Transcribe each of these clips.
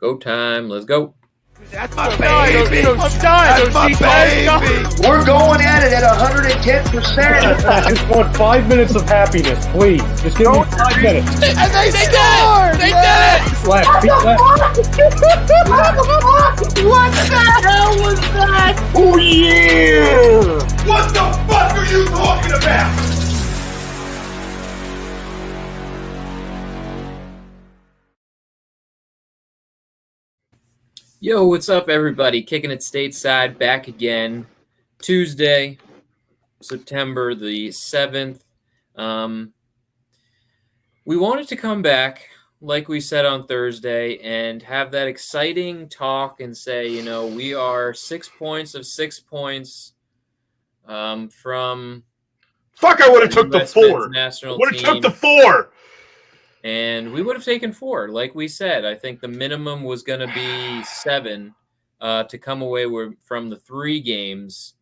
Go time. Let's go. That's my baby. That's my baby. We're going at it at 110%. I just want 5 minutes of happiness, please. Just give me 5 minutes. And they scored! They did it! Left. What the hell was that? Oh, yeah! What the fuck are you talking about? Yo, what's up, everybody? Kicking it stateside, back again. Tuesday, September the 7th. We wanted to come back, like we said on Thursday, and have that exciting talk and say, you know, we are 6 points of 6 points from... Fuck, I would have took the 4. Would have took the 4. And we would have taken 4, like we said. I think the minimum was going to be 7 to come away from the 3 games.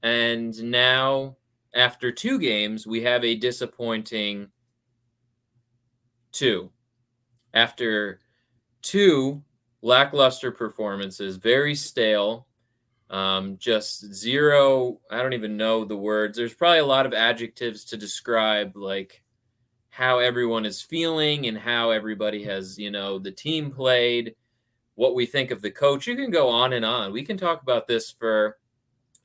And now, after 2 games, we have a disappointing 2. After 2 lackluster performances, very stale, just zero. I don't even know the words. There's probably a lot of adjectives to describe, like, how everyone is feeling and how everybody has, you know, the team played, what we think of the coach. You can go on and on. We can talk about this for,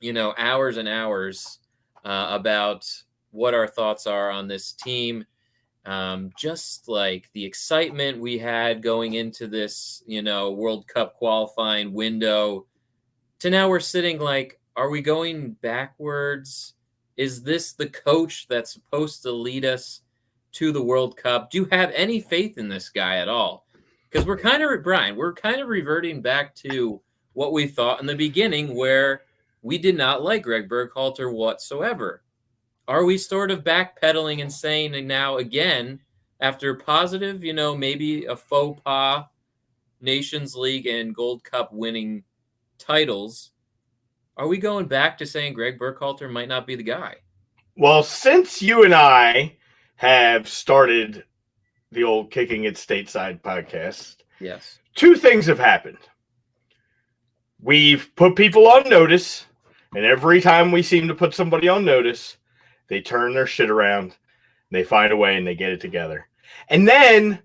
you know, hours and hours about what our thoughts are on this team. Just like the excitement we had going into this, you know, World Cup qualifying window to now we're sitting like, are we going backwards? Is this the coach that's supposed to lead us to the World Cup? Do you have any faith in this guy at all? Because we're kind of reverting back to what we thought in the beginning, where we did not like Greg Berhalter whatsoever. Are we sort of backpedaling and saying now again, after positive, you know, maybe a faux pas Nations League and Gold Cup winning titles, are we going back to saying Greg Berhalter might not be the guy? Well, since you and I have started the old Kicking It Stateside podcast, yes, 2 things have happened. We've put people on notice, and every time we seem to put somebody on notice, they turn their shit around, they find a way, and they get it together. And then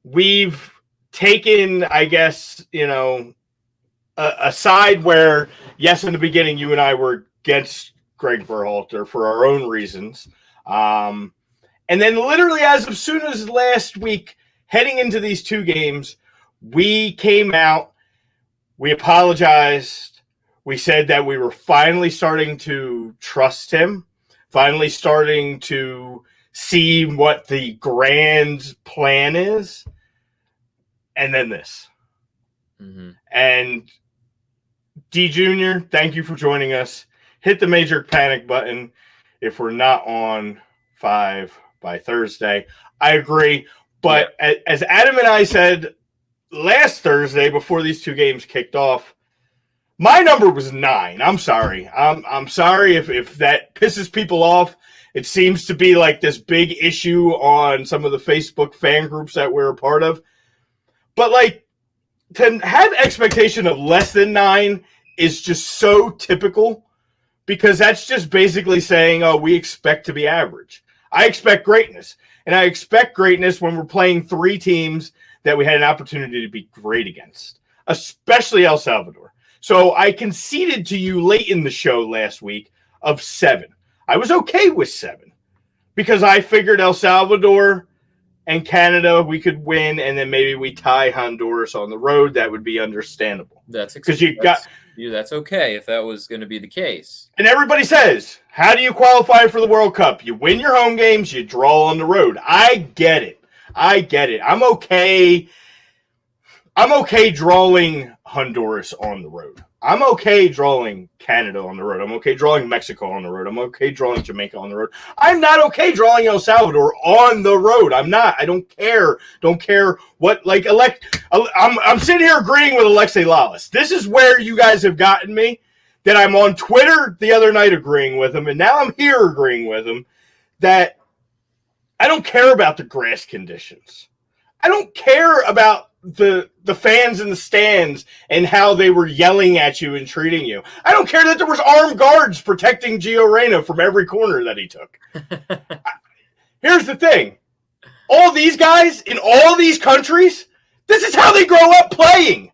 we've taken, I guess, you know, a side where, yes, in the beginning, you and I were against Greg Berhalter for our own reasons. And then literally as of soon as last week, heading into these 2 games, we came out, we apologized, we said that we were finally starting to trust him, finally starting to see what the grand plan is, and then this. Mm-hmm. And D Jr., thank you for joining us. Hit the major panic button if we're not on 5 by Thursday. I agree. But as Adam and I said last Thursday before these 2 games kicked off, my number was 9. I'm sorry. I'm sorry if that pisses people off. It seems to be like this big issue on some of the Facebook fan groups that we're a part of. But like, to have expectation of less than 9 is just so typical, because that's just basically saying, oh, we expect to be average. I expect greatness. And I expect greatness when we're playing 3 teams that we had an opportunity to be great against, especially El Salvador. So I conceded to you late in the show last week of 7. I was okay with 7 because I figured El Salvador and Canada we could win, and then maybe we tie Honduras on the road. That would be understandable. That's because that's okay if that was going to be the case. And everybody says, how do you qualify for the World Cup? You win your home games, you draw on the road. I get it. I'm okay drawing Honduras on the road. I'm okay drawing Canada on the road. I'm okay drawing Mexico on the road. I'm okay drawing Jamaica on the road. I'm not okay drawing El Salvador on the road. I'm not. I don't care. Don't care what, like, I'm sitting here agreeing with Alexei Lalas. This is where you guys have gotten me, that I'm on Twitter the other night agreeing with him, and now I'm here agreeing with him, that I don't care about the grass conditions. I don't care about the fans in the stands and how they were yelling at you and treating you. I don't care that there was armed guards protecting Gio Reyna from every corner that he took. Here's the thing. All these guys in all these countries, this is how they grow up playing.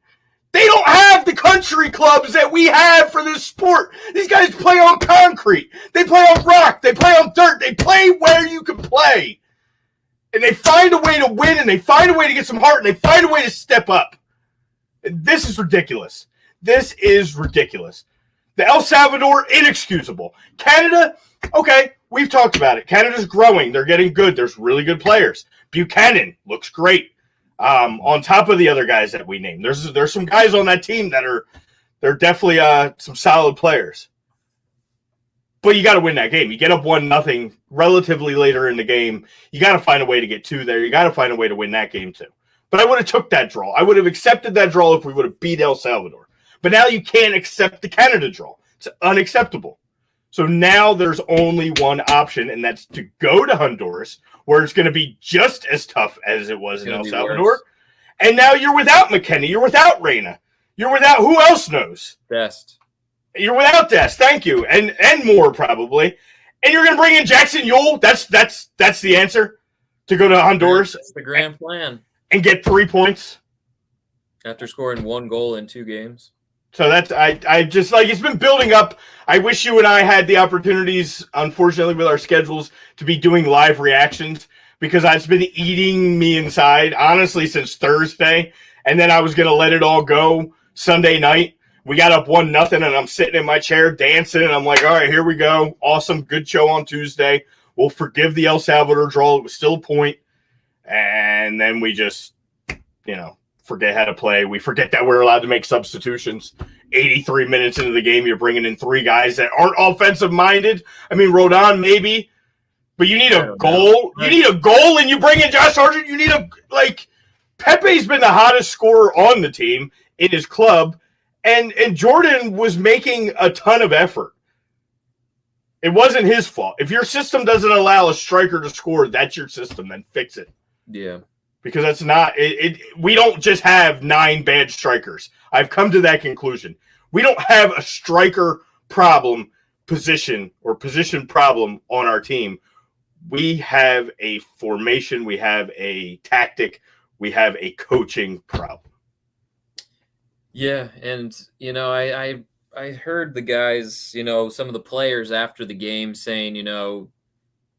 They don't have the country clubs that we have for this sport. These guys play on concrete. They play on rock. They play on dirt. They play where you can play. And they find a way to win, and they find a way to get some heart, and they find a way to step up. This is ridiculous. This is ridiculous. The El Salvador, inexcusable. Canada, okay, we've talked about it. Canada's growing. They're getting good. There's really good players. Buchanan looks great. On top of the other guys that we named. There's some guys on that team that they're definitely some solid players. But you got to win that game. You get up 1-0 relatively later in the game. You got to find a way to get 2 there. You got to find a way to win that game too. But I would have took that draw. I would have accepted that draw if we would have beat El Salvador. But now you can't accept the Canada draw. It's unacceptable. So now there's only one option, and that's to go to Honduras, where it's going to be just as tough as it was in El Salvador. Worse. And now you're without McKennie. You're without Reyna. You're without who else knows? Dest. You're without Dest, thank you, and more probably, and you're going to bring in Jackson Yule. That's the answer to go to Honduras. That's the grand plan, and get 3 points after scoring 1 goal in 2 games. So that's I just like it's been building up. I wish you and I had the opportunities, unfortunately, with our schedules to be doing live reactions because it's been eating me inside honestly since Thursday, and then I was going to let it all go Sunday night. We got up 1-0, and I'm sitting in my chair dancing, and I'm like, all right, here we go. Awesome. Good show on Tuesday. We'll forgive the El Salvador draw. It was still a point. And then we just, forget how to play. We forget that we're allowed to make substitutions. 83 minutes into the game, you're bringing in 3 guys that aren't offensive-minded. I mean, Rodon, maybe. But you need a goal. You need a goal, and you bring in Josh Sargent. You need Pepe's been the hottest scorer on the team in his club. And Jordan was making a ton of effort. It wasn't his fault. If your system doesn't allow a striker to score, that's your system. Then fix it. Yeah. Because that's not it. We don't just have 9 bad strikers. I've come to that conclusion. We don't have a striker position problem on our team. We have a formation. We have a tactic. We have a coaching problem. Yeah, and I heard the guys, some of the players after the game saying,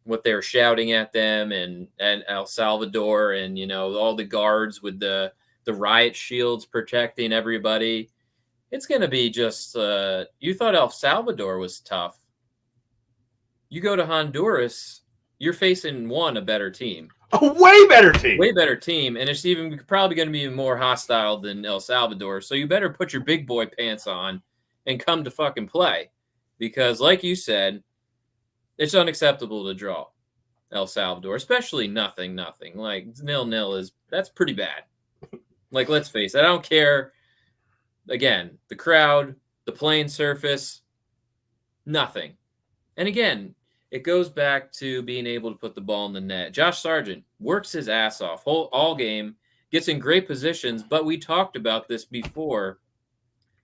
what they were shouting at them and El Salvador and all the guards with the riot shields protecting everybody. It's going to be just you thought El Salvador was tough. You go to Honduras, you're facing a better team. A way better team. Way better team. And it's probably going to be more hostile than El Salvador. So you better put your big boy pants on and come to fucking play. Because like you said, it's unacceptable to draw El Salvador, especially nothing. Like 0-0 that's pretty bad. Like, let's face it. I don't care. Again, the crowd, the playing surface, nothing. And again, it goes back to being able to put the ball in the net. Josh Sargent works his ass off all game, gets in great positions, but we talked about this before.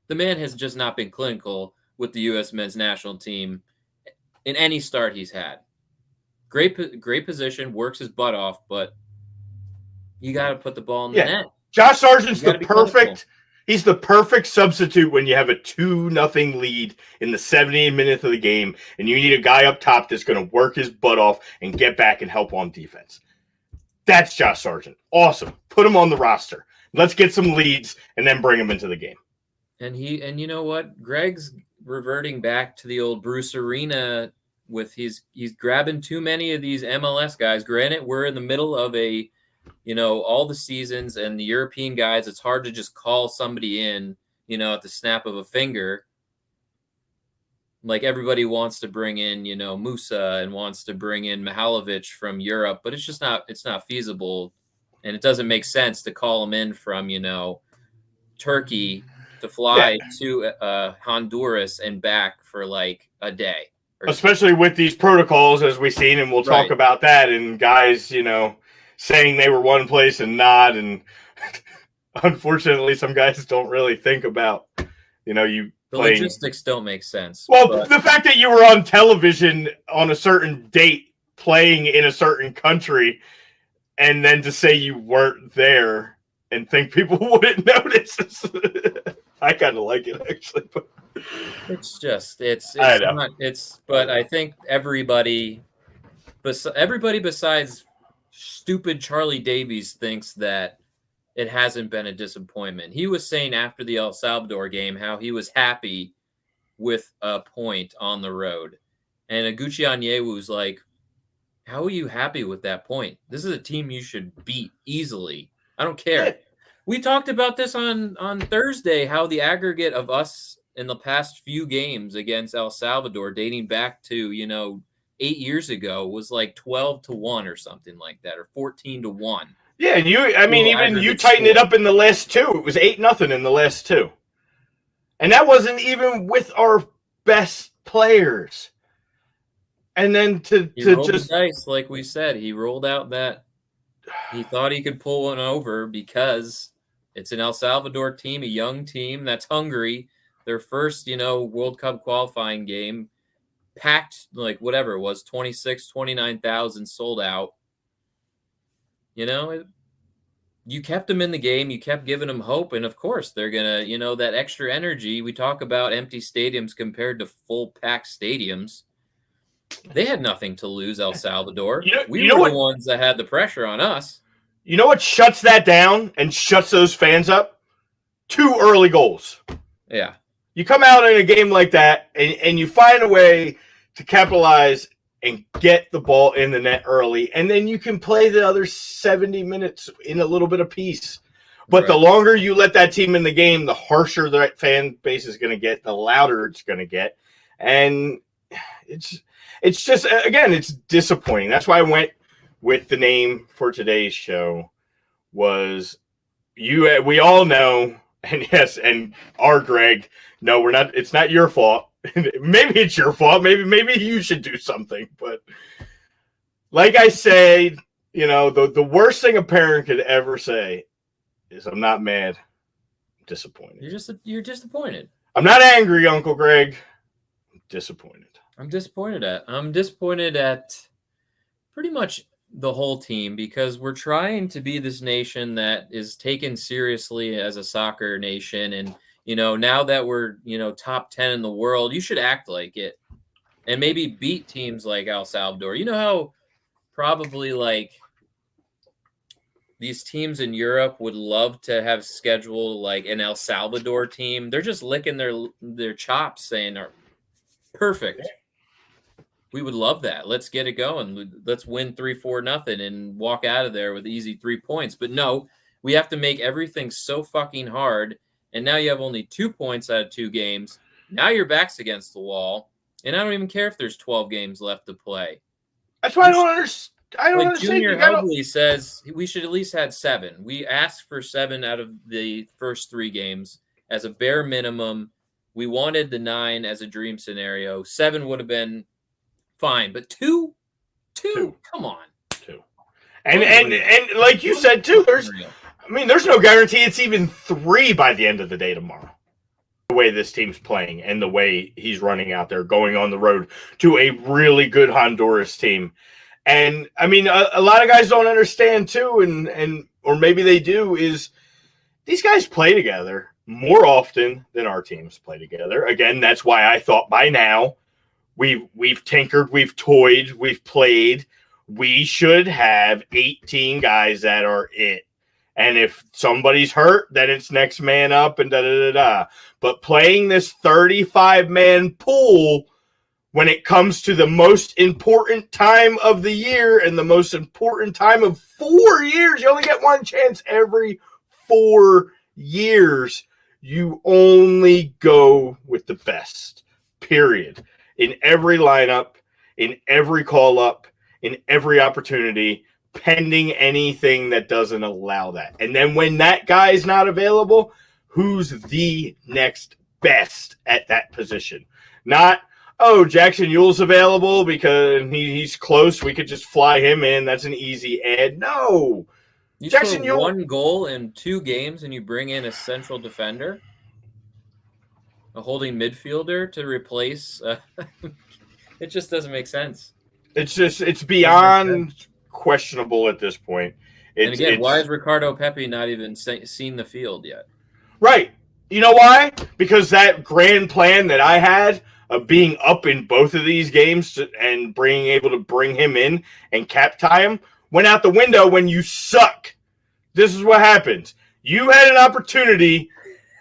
The man has just not been clinical with the U.S. men's national team in any start he's had. Great position, works his butt off, but you got to put the ball in the net. Josh Sargent's He's the perfect substitute when you have a 2-0 lead in the 70th minute of the game, and you need a guy up top that's going to work his butt off and get back and help on defense. That's Josh Sargent. Awesome. Put him on the roster. Let's get some leads and then bring him into the game. And you know what? Greg's reverting back to the old Bruce Arena with he's grabbing too many of these MLS guys. Granted, we're in the middle of all the seasons and the European guys, it's hard to just call somebody in, at the snap of a finger. Like everybody wants to bring in, Musa and wants to bring in Mihalovic from Europe, but it's not feasible. And it doesn't make sense to call them in from, Turkey to fly to Honduras and back for like a day. Especially with these protocols, as we've seen, and we'll talk about that. And guys, saying they were one place and not. And unfortunately, some guys don't really think about, you The playing. logistics don't make sense. Well, but the fact that you were on television on a certain date playing in a certain country, and then to say you weren't there and think people wouldn't notice. I kind of like it, actually. But it's just it's I know. not it's. But I think everybody besides stupid Charlie Davies thinks that it hasn't been a disappointment. He was saying after the El Salvador game how he was happy with a point on the road. And Aguchi Onyewu was like, how are you happy with that point? This is a team you should beat easily. I don't care. Yeah. We talked about this on Thursday, how the aggregate of us in the past few games against El Salvador dating back to, 8 years ago was like 12-1 or something like that, or 14-1. Yeah, and even you tightened it up in the last two. It was 8-0 in the last two. And that wasn't even with our best players. And then He rolled the dice, like we said. He rolled out that he thought he could pull one over because it's an El Salvador team, a young team that's hungry. Their first, World Cup qualifying game, packed like whatever it was, 29,000 sold out. You kept them in the game. You kept giving them hope. And, of course, they're going to, that extra energy. We talk about empty stadiums compared to full-packed stadiums. They had nothing to lose, El Salvador. We were the ones that had the pressure on us. You know what shuts that down and shuts those fans up? 2 early goals. Yeah. You come out in a game like that, and you find a way to capitalize and get the ball in the net early, and then you can play the other 70 minutes in a little bit of peace. But Right. The longer you let that team in the game, the harsher that fan base is going to get, the louder it's going to get. And it's just, again, it's disappointing. That's why I went with the name for today's show was we all know, and yes, and our Greg, no, we're not, it's not your fault. Maybe it's your fault. Maybe you should do something. But like I said, the worst thing a parent could ever say is I'm not mad, I'm disappointed. You're disappointed. I'm not angry, Uncle Greg. I'm disappointed. I'm disappointed at pretty much the whole team because we're trying to be this nation that is taken seriously as a soccer nation. And, now that we're, top 10 in the world, you should act like it and maybe beat teams like El Salvador. You know how probably like these teams in Europe would love to have scheduled like an El Salvador team. They're just licking their chops saying, perfect. We would love that. Let's get it going. Let's win 3-4-0 and walk out of there with easy 3 points. But no, we have to make everything so fucking hard. And now you have only 2 points out of 2 games. Now your back's against the wall. And I don't even care if there's 12 games left to play. That's why I don't understand. I don't understand. Junior Hugley says we should at least had 7. We asked for 7 out of the first 3 games as a bare minimum. We wanted the 9 as a dream scenario. 7 would have been fine, but 2, come on. 2. And like you said too, there's no guarantee it's even 3 by the end of the day tomorrow. The way this team's playing and the way he's running out there, going on the road to a really good Honduras team. And I mean, a lot of guys don't understand too, and or maybe they do, is these guys play together more often than our teams play together. Again, that's why I thought by now we've tinkered, we've toyed, we've played. We should have 18 guys that are it. And if somebody's hurt, then it's next man up and da-da-da-da. But playing this 35-man pool when it comes to the most important time of the year and the most important time of 4 years, you only get one chance every 4 years. You only go with the best, period. In every lineup, in every call-up, in every opportunity, pending anything that doesn't allow that. And then when that guy is not available, who's the next best at that position? Not, Jackson Yule's available because he's close. We could just fly him in. That's an easy add. No. You Jackson, score one goal in 2 games, and you bring in a central defender, a holding midfielder to replace. It just doesn't make sense. It's beyond questionable at this point. And again, why is Ricardo Pepi not even seen the field yet? Right. You know why? Because that grand plan that I had of being up in both of these games and being able to bring him in and cap tie him went out the window when you suck. This is what happens. You had an opportunity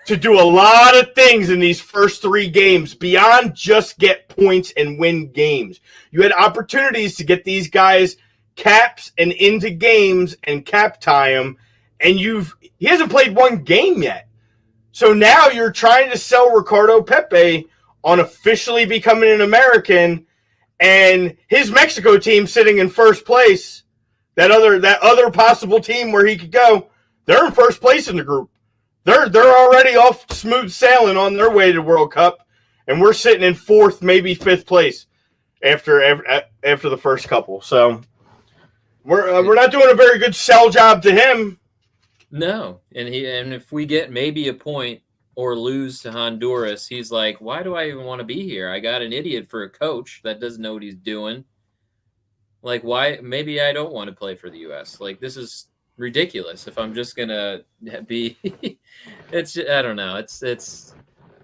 to do a lot of things in these first 3 games beyond just get points and win games. You had opportunities to get these guys caps and into games and cap tie him, and he hasn't played 1 game yet. So now you're trying to sell Ricardo Pepi on officially becoming an American, and his Mexico team sitting in first place. That other possible team where he could go, they're in first place in the group. They're already off smooth sailing on their way to World Cup, and we're sitting in 4th, maybe 5th place after the first couple. So we're not doing a very good sell job to him. No, and if we get maybe a point or lose to Honduras, he's like, why do I even want to be here? I got an idiot for a coach that doesn't know what he's doing. Like, why? Maybe I don't want to play for the U.S. Like, this is ridiculous. If I'm just gonna be, it's I don't know.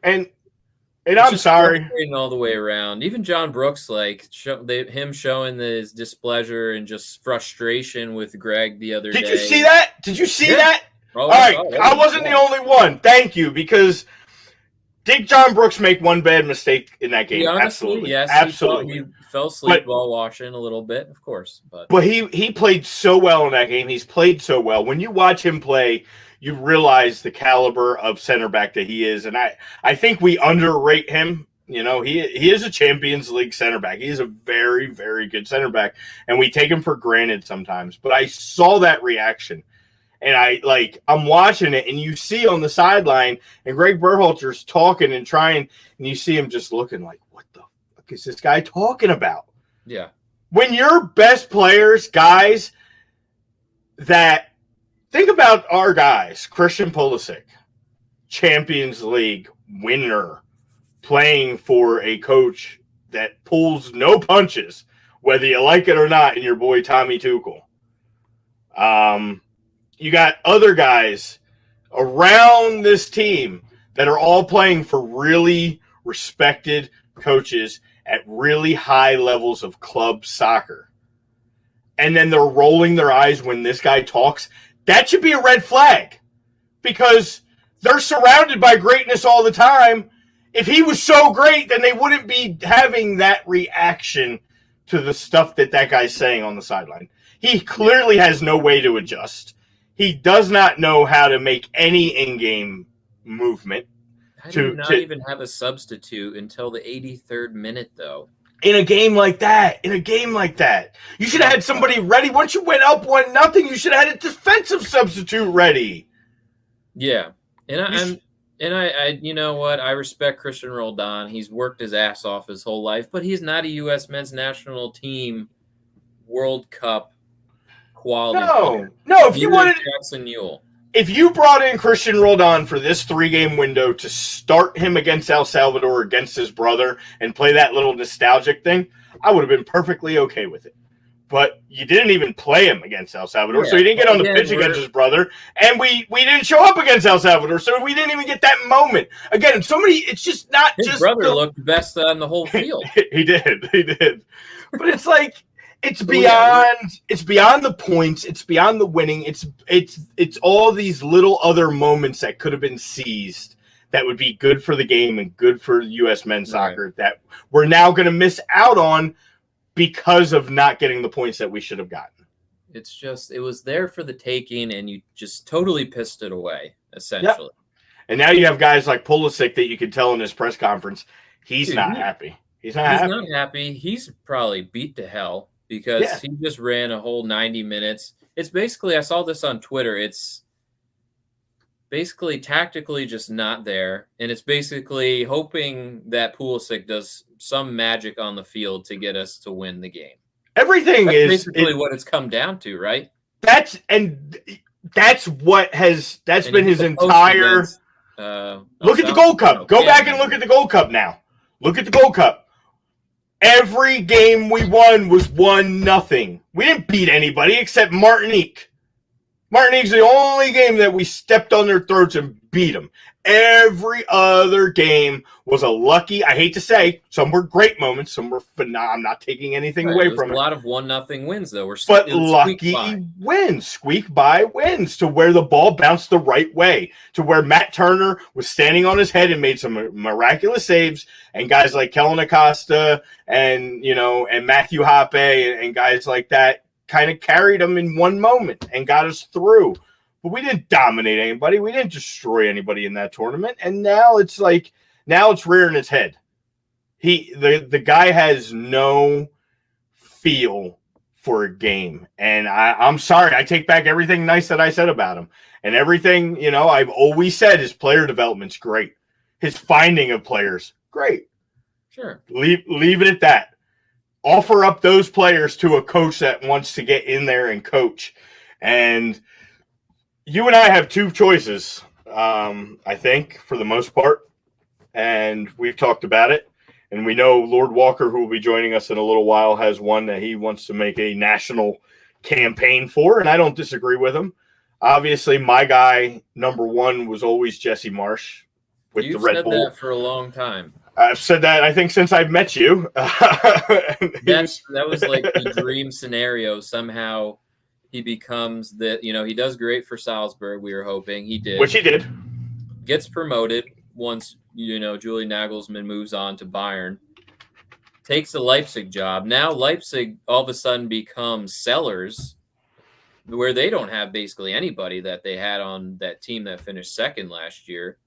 And I'm sorry all the way around. Even John Brooks, like him showing his displeasure and just frustration with Greg the other day. Did you see that? Did you see that? Oh, all right, I wasn't the only one. Thank you, because did John Brooks make one bad mistake in that game? Honestly, absolutely, yes. absolutely. He fell asleep while watching a little bit, of course. But he played so well in that game. He's played so well. When you watch him play, you realize the caliber of center back that he is, and I think we underrate him. You know, he is a Champions League center back. He is a very, very good center back, and we take him for granted sometimes. But I saw that reaction. And I'm watching it, and you see on the sideline, and Greg Berhalter's talking and trying, and you see him just looking like, what the fuck is this guy talking about? Yeah. When your best players, guys, that think about our guys, Christian Pulisic, Champions League winner, playing for a coach that pulls no punches, whether you like it or not, in your boy Tommy Tuchel. You got other guys around this team that are all playing for really respected coaches at really high levels of club soccer. And then they're rolling their eyes when this guy talks. That should be a red flag, because they're surrounded by greatness all the time. If he was so great, then they wouldn't be having that reaction to the stuff that guy's saying on the sideline. He clearly has no way to adjust. He does not know how to make any in-game movement. How do you not even have a substitute until the 83rd minute, though? In a game like that, you should have had somebody ready. Once you went up 1-0, you should have had a defensive substitute ready. Yeah, and I you know what? I respect Christian Roldan. He's worked his ass off his whole life, but he's not a U.S. men's national team World Cup quality. No. If you wanted Jackson Newell, if you brought in Christian Roldan for this 3-game window to start him against El Salvador, against his brother, and play that little nostalgic thing, I would have been perfectly okay with it. But you didn't even play him against El Salvador, so he didn't get on the pitch against his brother, and we didn't show up against El Salvador, so we didn't even get that moment. Again, it's just not his brother looked best on the whole field. He did. But it's like, it's beyond the points. It's beyond the winning. It's all these little other moments that could have been seized that would be good for the game and good for U.S. men's soccer that we're now going to miss out on because of not getting the points that we should have gotten. It's just, it was there for the taking, and you just totally pissed it away, essentially. Yep. And now you have guys like Pulisic that you can tell in his press conference, he's not happy. He's not happy. He's probably beat to hell. Because he just ran a whole 90 minutes. It's basically, I saw this on Twitter, it's basically tactically just not there. And it's basically hoping that Pulisic does some magic on the field to get us to win the game. That's basically what it's come down to, right? That's what that's been his entire. Against, look at the Gold Cup. Go back and look at the Gold Cup now. Look at the Gold Cup. Every game we won was 1-0. We didn't beat anybody except Martinique. Martinique's the only game that we stepped on their throats and beat them. Every other game was a lucky, I hate to say, some were great moments, some were phenomenal. I'm not taking anything away from it. A lot of 1-0 wins, though. But lucky wins, squeak by wins, to where the ball bounced the right way, to where Matt Turner was standing on his head and made some miraculous saves, and guys like Kellen Acosta and Matthew Hoppe and guys like that kind of carried them in one moment and got us through. But we didn't dominate anybody. We didn't destroy anybody in that tournament. And now it's rearing its head. The guy has no feel for a game. And I'm sorry. I take back everything nice that I said about him. And everything, I've always said his player development's great. His finding of players, great. Sure. Leave it at that. Offer up those players to a coach that wants to get in there and coach. And you and I have two choices, I think, for the most part. And we've talked about it. And we know Lord Walker, who will be joining us in a little while, has one that he wants to make a national campaign for. And I don't disagree with him. Obviously, my guy, number one, was always Jesse Marsh with the Red Bull. You've said that for a long time. I've said that, I think, since I've met you. That was like the dream scenario. Somehow he becomes he does great for Salzburg. We were hoping he did. Which he did. Gets promoted once, Julian Nagelsmann moves on to Bayern. Takes the Leipzig job. Now Leipzig all of a sudden becomes sellers, where they don't have basically anybody that they had on that team that finished second last year.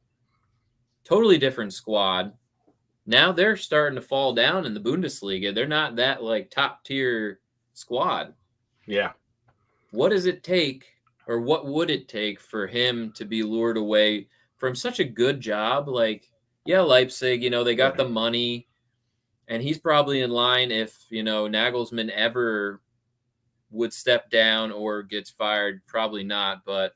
Totally different squad. Now they're starting to fall down in the Bundesliga. They're not that top tier squad. Yeah. What does it take, or what would it take for him to be lured away from such a good job? Leipzig, they got the money, and he's probably in line if, Nagelsmann ever would step down or gets fired. Probably not, but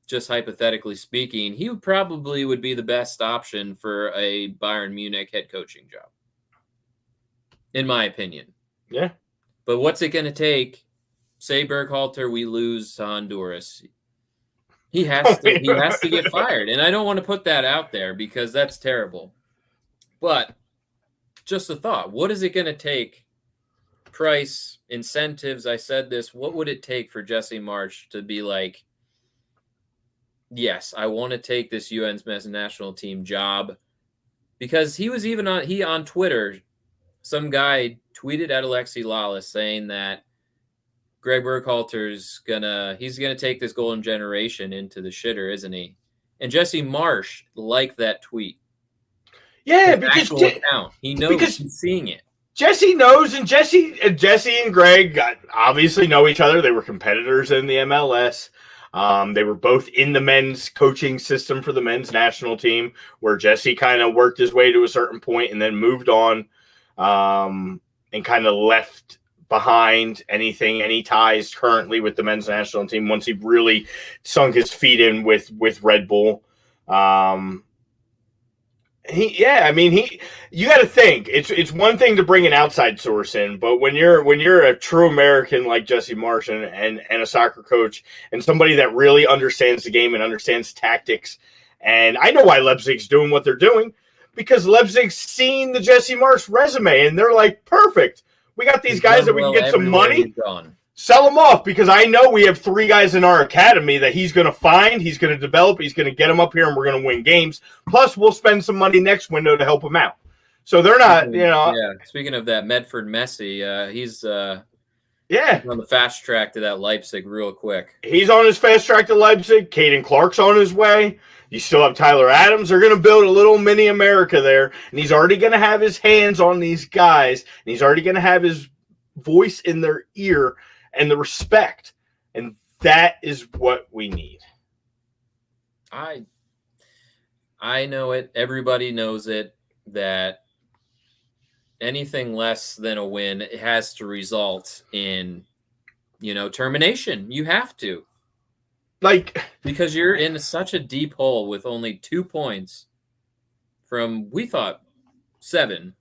just hypothetically speaking, he would be the best option for a Bayern Munich head coaching job, in my opinion. Yeah. But what's it going to take? Say Berhalter, we lose to Honduras. He has to get fired. And I don't want to put that out there because that's terrible. But just a thought. What is it going to take? Price, incentives, I said this. What would it take for Jesse Marsh to be like, yes, I want to take this UN's national team job? Because he was even on Twitter, some guy tweeted at Alexi Lalas saying that Greg Berhalter's he's gonna take this golden generation into the shitter, isn't he? And Jesse Marsh liked that tweet. Yeah, because he knows he's seeing it. Jesse knows, and Jesse and Greg obviously know each other. They were competitors in the MLS. They were both in the men's coaching system for the men's national team, where Jesse kind of worked his way to a certain point and then moved on, and kind of left behind any ties currently with the men's national team once he really sunk his feet in with Red Bull. You got to think it's one thing to bring an outside source in, but when you're a true American like Jesse Marsh and a soccer coach and somebody that really understands the game and understands tactics, and I know why Leipzig's doing what they're doing, because Leipzig's seen the Jesse Marsh resume and they're like, perfect. We got these guys that we can get some money, sell them off, because I know we have 3 guys in our academy that he's going to find, he's going to develop, he's going to get them up here, and we're going to win games. Plus, we'll spend some money next window to help him out. So they're not, Yeah. Speaking of that, Medford Messi, he's on the fast track to that Leipzig real quick. He's on his fast track to Leipzig. Caden Clark's on his way. You still have Tyler Adams. They're going to build a little mini America there. And he's already going to have his hands on these guys. And he's already going to have his voice in their ear and the respect. And that is what we need. I know it. Everybody knows it, that anything less than a win, it has to result in termination. You have to. Because you're in such a deep hole with only 2 points from, we thought, 7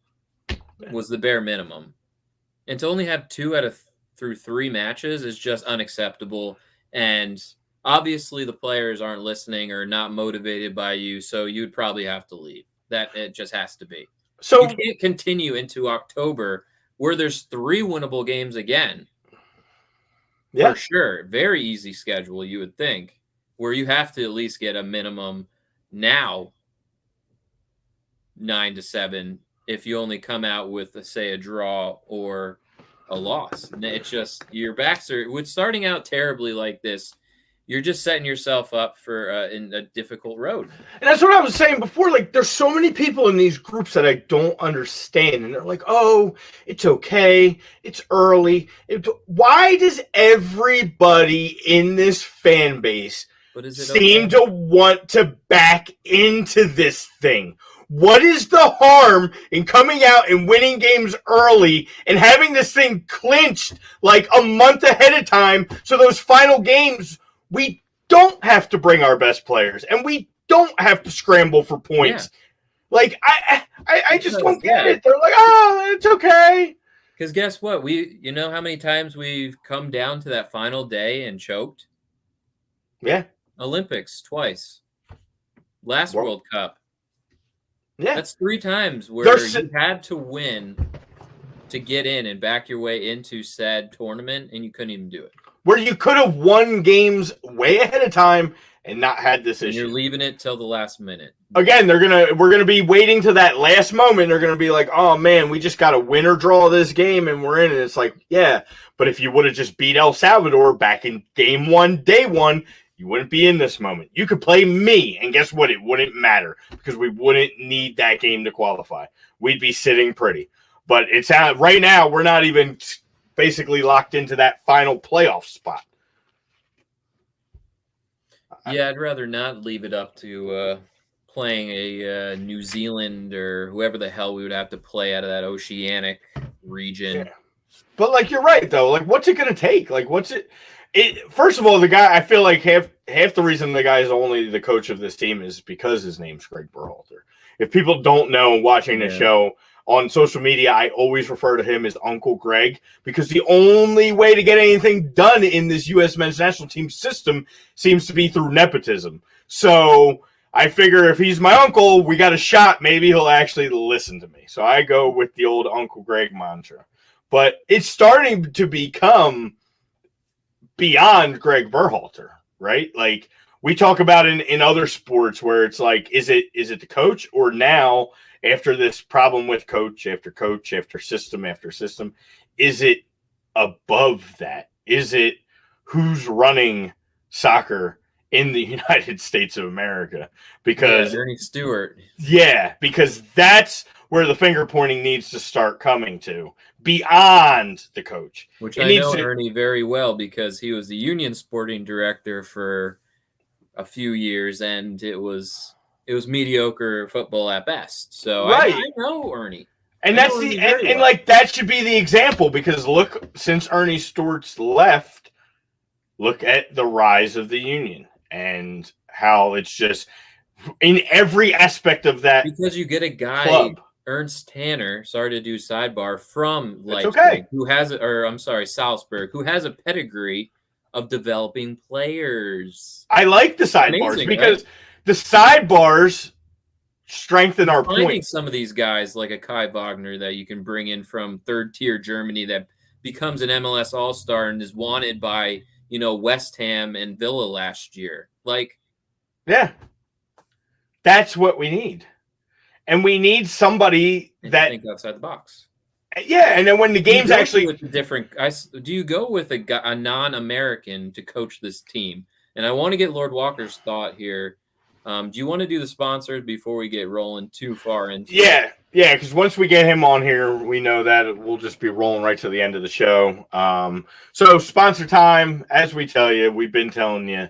was the bare minimum. And to only have 2 through 3 matches is just unacceptable. And obviously the players aren't listening or not motivated by you, so you'd probably have to leave. That it just has to be. So you can't continue into October where there's 3 winnable games again. For sure. Very easy schedule, you would think, where you have to at least get a minimum now 9-7 if you only come out with, say, a draw or a loss. It's just your backs are, with starting out terribly like this, you're just setting yourself up for in a difficult road. And that's what I was saying before. Like, there's so many people in these groups that I don't understand. And they're like, oh, it's okay. It's early. Why does everybody in this fan base seem to want to back into this thing? What is the harm in coming out and winning games early and having this thing clinched like a month ahead of time so those final games we don't have to bring our best players and we don't have to scramble for points? Yeah. Like, I just don't get it. They're like, oh, it's okay. Because guess what? You know how many times we've come down to that final day and choked? Yeah. Olympics twice. Last World Cup. Yeah. That's 3 times where you had to win to get in and back your way into said tournament, and you couldn't even do it. Where you could have won games way ahead of time and not had this issue. You're leaving it till the last minute. Again, we're gonna be waiting to that last moment. They're gonna be like, oh man, we just got to win or draw this game and we're in. And it's like, yeah, but if you would have just beat El Salvador back in game 1, day 1, you wouldn't be in this moment. You could play me, and guess what? It wouldn't matter because we wouldn't need that game to qualify. We'd be sitting pretty. But it's right now, we're not even basically locked into that final playoff spot. Yeah, I'd rather not leave it up to playing a New Zealand or whoever the hell we would have to play out of that oceanic region. Yeah. But, like, you're right, though. Like, what's it going to take? Like, what's it? First of all, the guy, I feel like half the reason the guy is only the coach of this team is because his name's Greg Berhalter. If people don't know watching the show on social media, I always refer to him as Uncle Greg because the only way to get anything done in this U.S. men's national team system seems to be through nepotism. So I figure if he's my uncle, we got a shot. Maybe he'll actually listen to me. So I go with the old Uncle Greg mantra. But it's starting to become beyond Greg Berhalter, right? Like, we talk about in other sports where it's like, is it the coach, or now after this problem with coach after system, is it above that? Is it who's running soccer in the United States of America? Because Ernie Stewart. Yeah, because that's where the finger pointing needs to start coming to, beyond the coach. Which I know Ernie very well because he was the Union sporting director for a few years, and it was mediocre football at best. So right. I know Ernie. And that's like that should be the example, because look, since Ernie Stewart's left, look at the rise of the Union and how it's just in every aspect of that. Because you get a guy club. Ernst Tanner, sorry to do sidebar, from Leipzig, who has Salzburg, who has a pedigree of developing players. I like the sidebars because the sidebars strengthen our point. Some of these guys like a Kai Wagner that you can bring in from third tier Germany that becomes an MLS All-Star and is wanted by, West Ham and Villa last year. Yeah, that's what we need. And we need somebody that think outside the box. Yeah, and then when the game's actually do you go with a non-American to coach this team? And I want to get Lord Walker's thought here. Do you want to do the sponsors before we get rolling too far into it? Yeah, because once we get him on here, we know that we'll just be rolling right to the end of the show. So sponsor time, as we tell you, we've been telling you,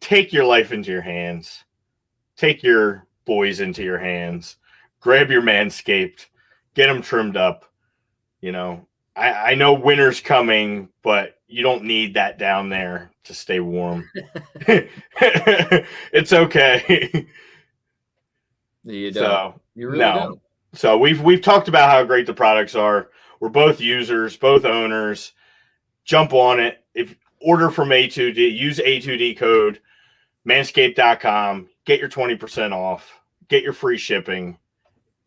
take your life into your hands. Take your boys into your hands. Grab your Manscaped. Get them trimmed up. I know winter's coming, but you don't need that down there to stay warm. It's okay. You don't. So You really don't. So we've talked about how great the products are. We're both users, both owners. Jump on it. If order from A2D, use A2D code manscaped.com. Get your 20% off. Get your free shipping.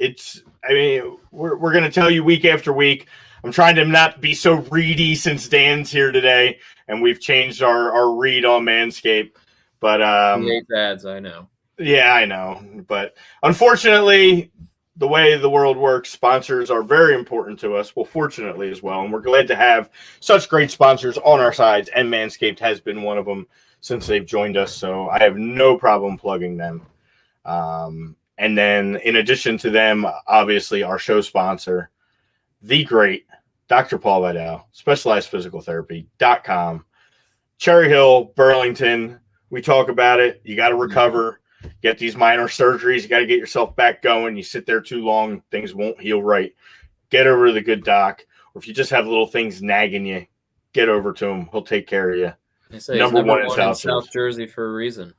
We're going to tell you week after week. I'm trying to not be so reedy since Dan's here today, and we've changed our read on Manscaped. But He hates ads, I know. Yeah, I know. But unfortunately, the way the world works, sponsors are very important to us. Well, fortunately as well. And we're glad to have such great sponsors on our sides, and Manscaped has been one of them since they've joined us. So I have no problem plugging them. And then in addition to them, obviously our show sponsor, the great Dr. Paul Vidal, specializedphysicaltherapy.com. Cherry Hill, Burlington. We talk about it. You got to recover. Get these minor surgeries. You got to get yourself back going. You sit there too long, things won't heal right. Get over to the good doc. Or if you just have little things nagging you, get over to him. He'll take care of you. They say number one in South Jersey for a reason.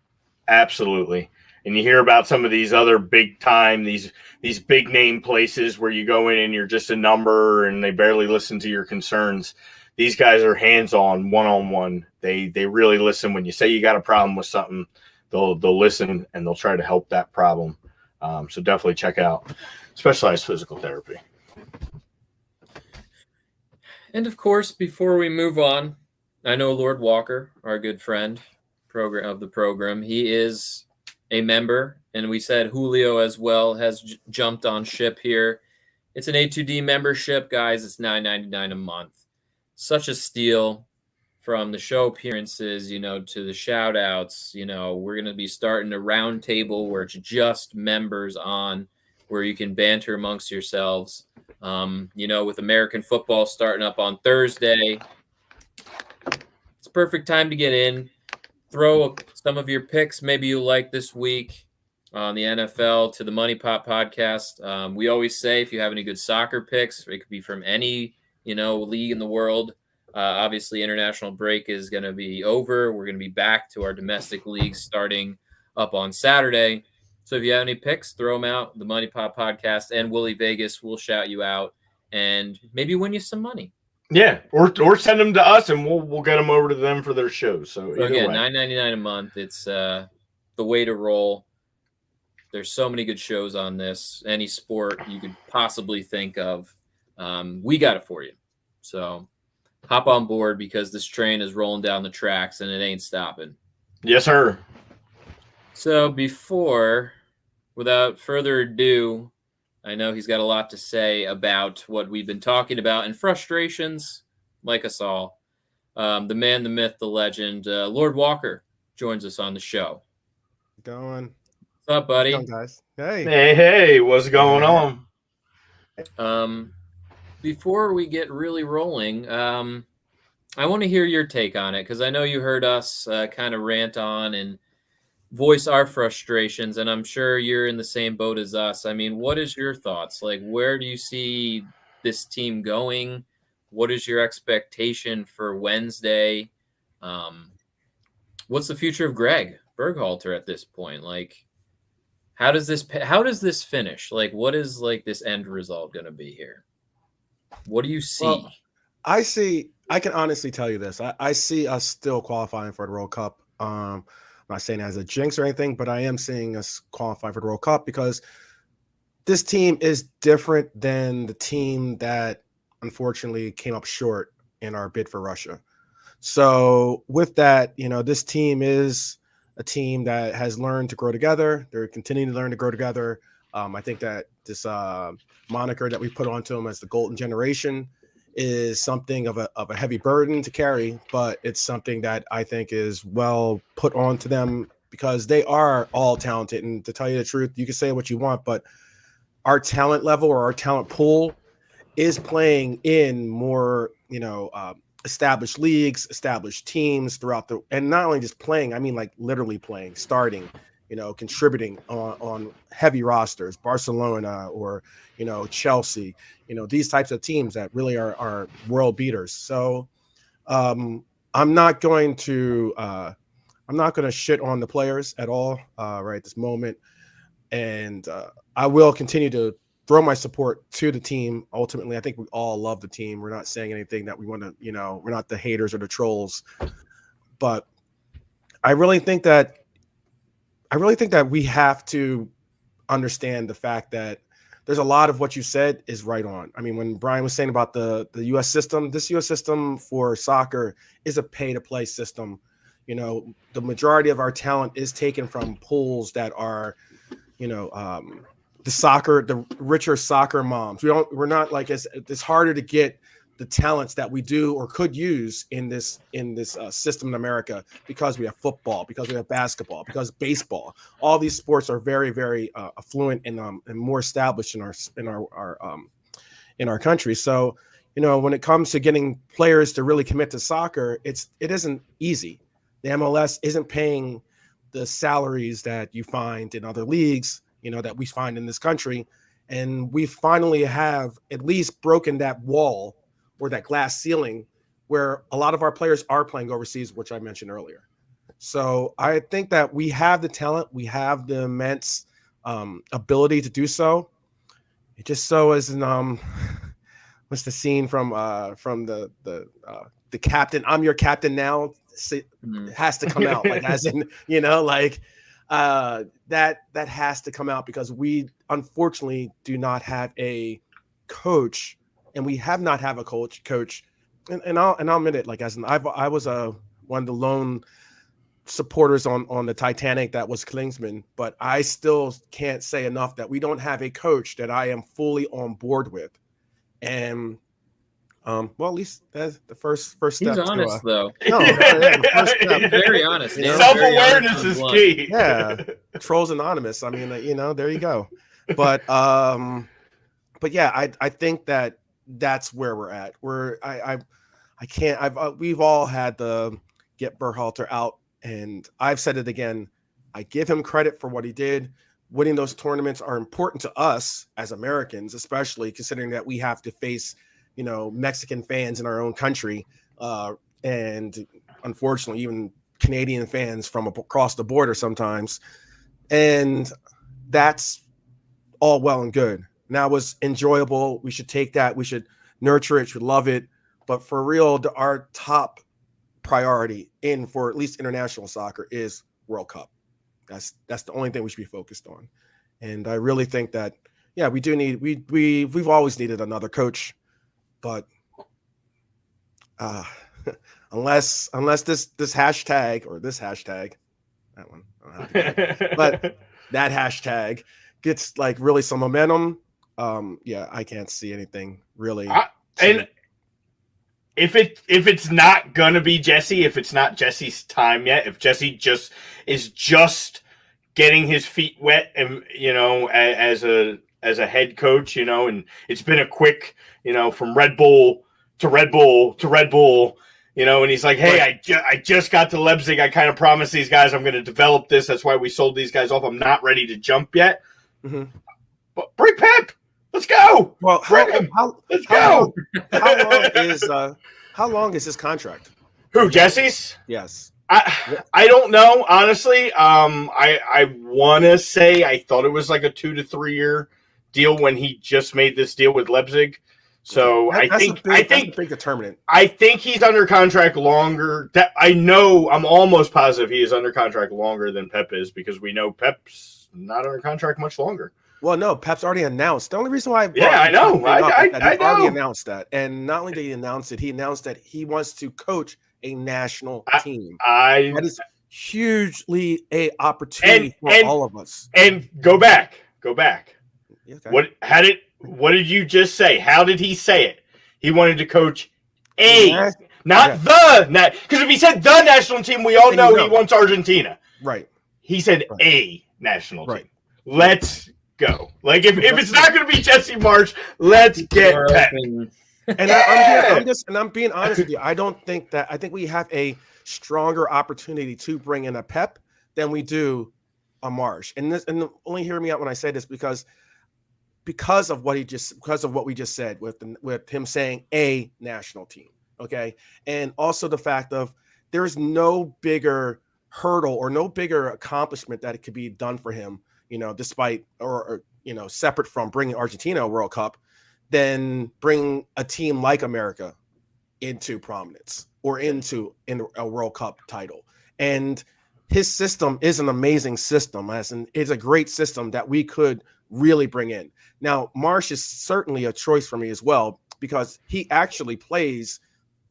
Absolutely. And you hear about some of these other big time, these big name places where you go in and you're just a number and they barely listen to your concerns. These guys are hands-on, one-on-one. They really listen. When you say you got a problem with something, they'll listen and they'll try to help that problem. So definitely check out Specialized Physical Therapy. And of course, before we move on, I know Lord Walker, our good friend of the program, he is a member, and we said Julio as well has jumped on ship here. It's an A2D membership, guys. It's $9.99 a month. Such a steal. From the show appearances, to the shout outs, we're going to be starting a round table where it's just members on, where you can banter amongst yourselves. With American football starting up on Thursday, it's a perfect time to get in. Throw some of your picks maybe you like this week on the NFL to the Money Pot podcast. We always say if you have any good soccer picks, it could be from any, league in the world. Obviously, international break is going to be over. We're going to be back to our domestic leagues starting up on Saturday. So if you have any picks, throw them out. The Money Pot podcast and Willie Vegas will shout you out and maybe win you some money. Yeah, or send them to us and we'll get them over to them for their shows. So again, $9.99 a month. It's the way to roll. There's so many good shows on this. Any sport you could possibly think of, we got it for you. So hop on board because this train is rolling down the tracks and it ain't stopping. Yes, sir. So without further ado, I know he's got a lot to say about what we've been talking about and frustrations like us all. The man, the myth, the legend, Lord Walker joins us on the show. Going. What's up, buddy? What's going, guys? Hey. Hey, what's going on? Before we get really rolling, I want to hear your take on it because I know you heard us kind of rant on and voice our frustrations, and I'm sure you're in the same boat as us. I mean, what is your thoughts? Like, where do you see this team going? What is your expectation for Wednesday? What's the future of Greg Berhalter at this point? Like, how does this finish? Like, what is this end result going to be here? What do you see? Well, I can honestly tell you this. I see us still qualifying for the World Cup. I'm not saying it as a jinx or anything, but I am seeing us qualify for the World Cup because this team is different than the team that unfortunately came up short in our bid for Russia. So with that, this team is a team that has learned to grow together. They're continuing to learn to grow together. I think that this moniker that we put onto them as the Golden Generation is something of a heavy burden to carry, but it's something that I think is well put onto them because they are all talented. And to tell you the truth, you can say what you want, but our talent level or our talent pool is playing in more, established leagues, established teams throughout and not only just playing, I mean, like literally playing, starting contributing on heavy rosters, Barcelona or, Chelsea, these types of teams that really are world beaters. So I'm not going to shit on the players at all right at this moment. And I will continue to throw my support to the team. Ultimately, I think we all love the team. We're not saying anything that we want to, we're not the haters or the trolls. But I really think that we have to understand the fact that there's a lot of what you said is right on. I mean, when Brian was saying about the U.S. system, this U.S. system for soccer is a pay-to-play system. The majority of our talent is taken from pools that are, the richer soccer moms. We're not like it's harder to get the talents that we do or could use in this system in America because we have football, because we have basketball, because baseball. All these sports are very, very affluent and more established in our country. So, when it comes to getting players to really commit to soccer, it isn't easy. The MLS isn't paying the salaries that you find in other leagues, that we find in this country. And we finally have at least broken that wall or that glass ceiling where a lot of our players are playing overseas, which I mentioned earlier. So I think that we have the talent, we have the immense ability to do so. It just so isn't what's the scene from the captain? I'm your captain now. Has to come out, like as in, that has to come out because we unfortunately do not have a coach, and we have not have a coach. And I'll admit it, like as in I was one of the lone supporters on the Titanic that was Klinsmann, but I still can't say enough that we don't have a coach that I am fully on board with. And well, at least that's the first step. He's honest, though. No, the first step. He's very honest. Self-awareness is key. Yeah, Trolls Anonymous. I mean, there you go. But yeah, I think that's where we're at. We've all had to get Berhalter out, and I've said it again. I give him credit for what he did. Winning those tournaments are important to us as Americans, especially considering that we have to face Mexican fans in our own country, and unfortunately even Canadian fans from across the border sometimes. And that's all well and good. And that was enjoyable. We should take that. We should nurture it. Should love it. But for real, our top priority for at least international soccer is World Cup. That's the only thing we should be focused on. And I really think that, yeah, we do need, we've always needed another coach. But unless this hashtag or this hashtag, that one, I don't know how to do it, but that hashtag gets like really some momentum, yeah, I can't see anything really. And if it's not gonna be Jesse, if it's not Jesse's time yet, if Jesse is just getting his feet wet, and as a head coach, and it's been a quick, from Red Bull to Red Bull to Red Bull, and he's like, hey, I just got to Leipzig. I kind of promised these guys I'm going to develop this. That's why we sold these guys off. I'm not ready to jump yet. Mm-hmm. But bring Pep. Let's go. Well, let's go. How long is his contract? Who, Jesse's? Yes. I don't know, honestly. I want to say I thought it was like a 2 to 3 year deal when he just made this deal with Leipzig. So that's a big determinant. I think he's under contract longer. I'm almost positive he is under contract longer than Pep is, because we know Pep's not under contract much longer. Well, no, Pep's already announced. The only reason why I know. I know. Already announced that. And not only did he announce it, he announced that he wants to coach a national team. That is hugely a opportunity for all of us. And go back. Okay. What did you just say? How did he say it? He wanted to coach because if he said the national team, we all know he wants Argentina. Right. He said a national team. Let's go. Like if it's not going to be Jesse Marsh, let's get Pep. And I'm being honest with you. I think we have a stronger opportunity to bring in a Pep than we do on Marsh. And only hear me out when I say this because of what we just said with him saying a national team. Okay. And also the fact of there's no bigger hurdle or no bigger accomplishment that it could be done for him, despite or separate from bringing Argentina a World Cup, than bring a team like America into prominence or in a World Cup title. And his system is an amazing system, it's a great system that we could really bring in. Now, Marsh is certainly a choice for me as well, because he actually plays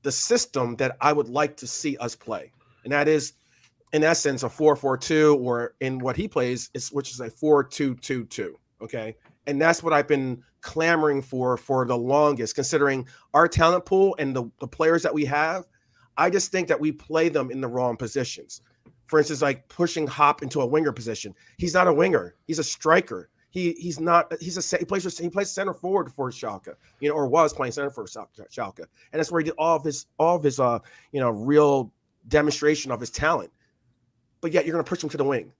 the system that I would like to see us play. And that is, in essence, a 4-4-2, or in what he plays, which is a 4-2-2-2. Okay. And that's what I've been clamoring for the longest, considering our talent pool and the players that we have. I just think that we play them in the wrong positions. For instance, like pushing Hop into a winger position. He's not a winger. He's a striker. He plays center forward for Schalke, or was playing center for Schalke. And that's where he did all of his real demonstration of his talent. But yet you're going to push him to the wing.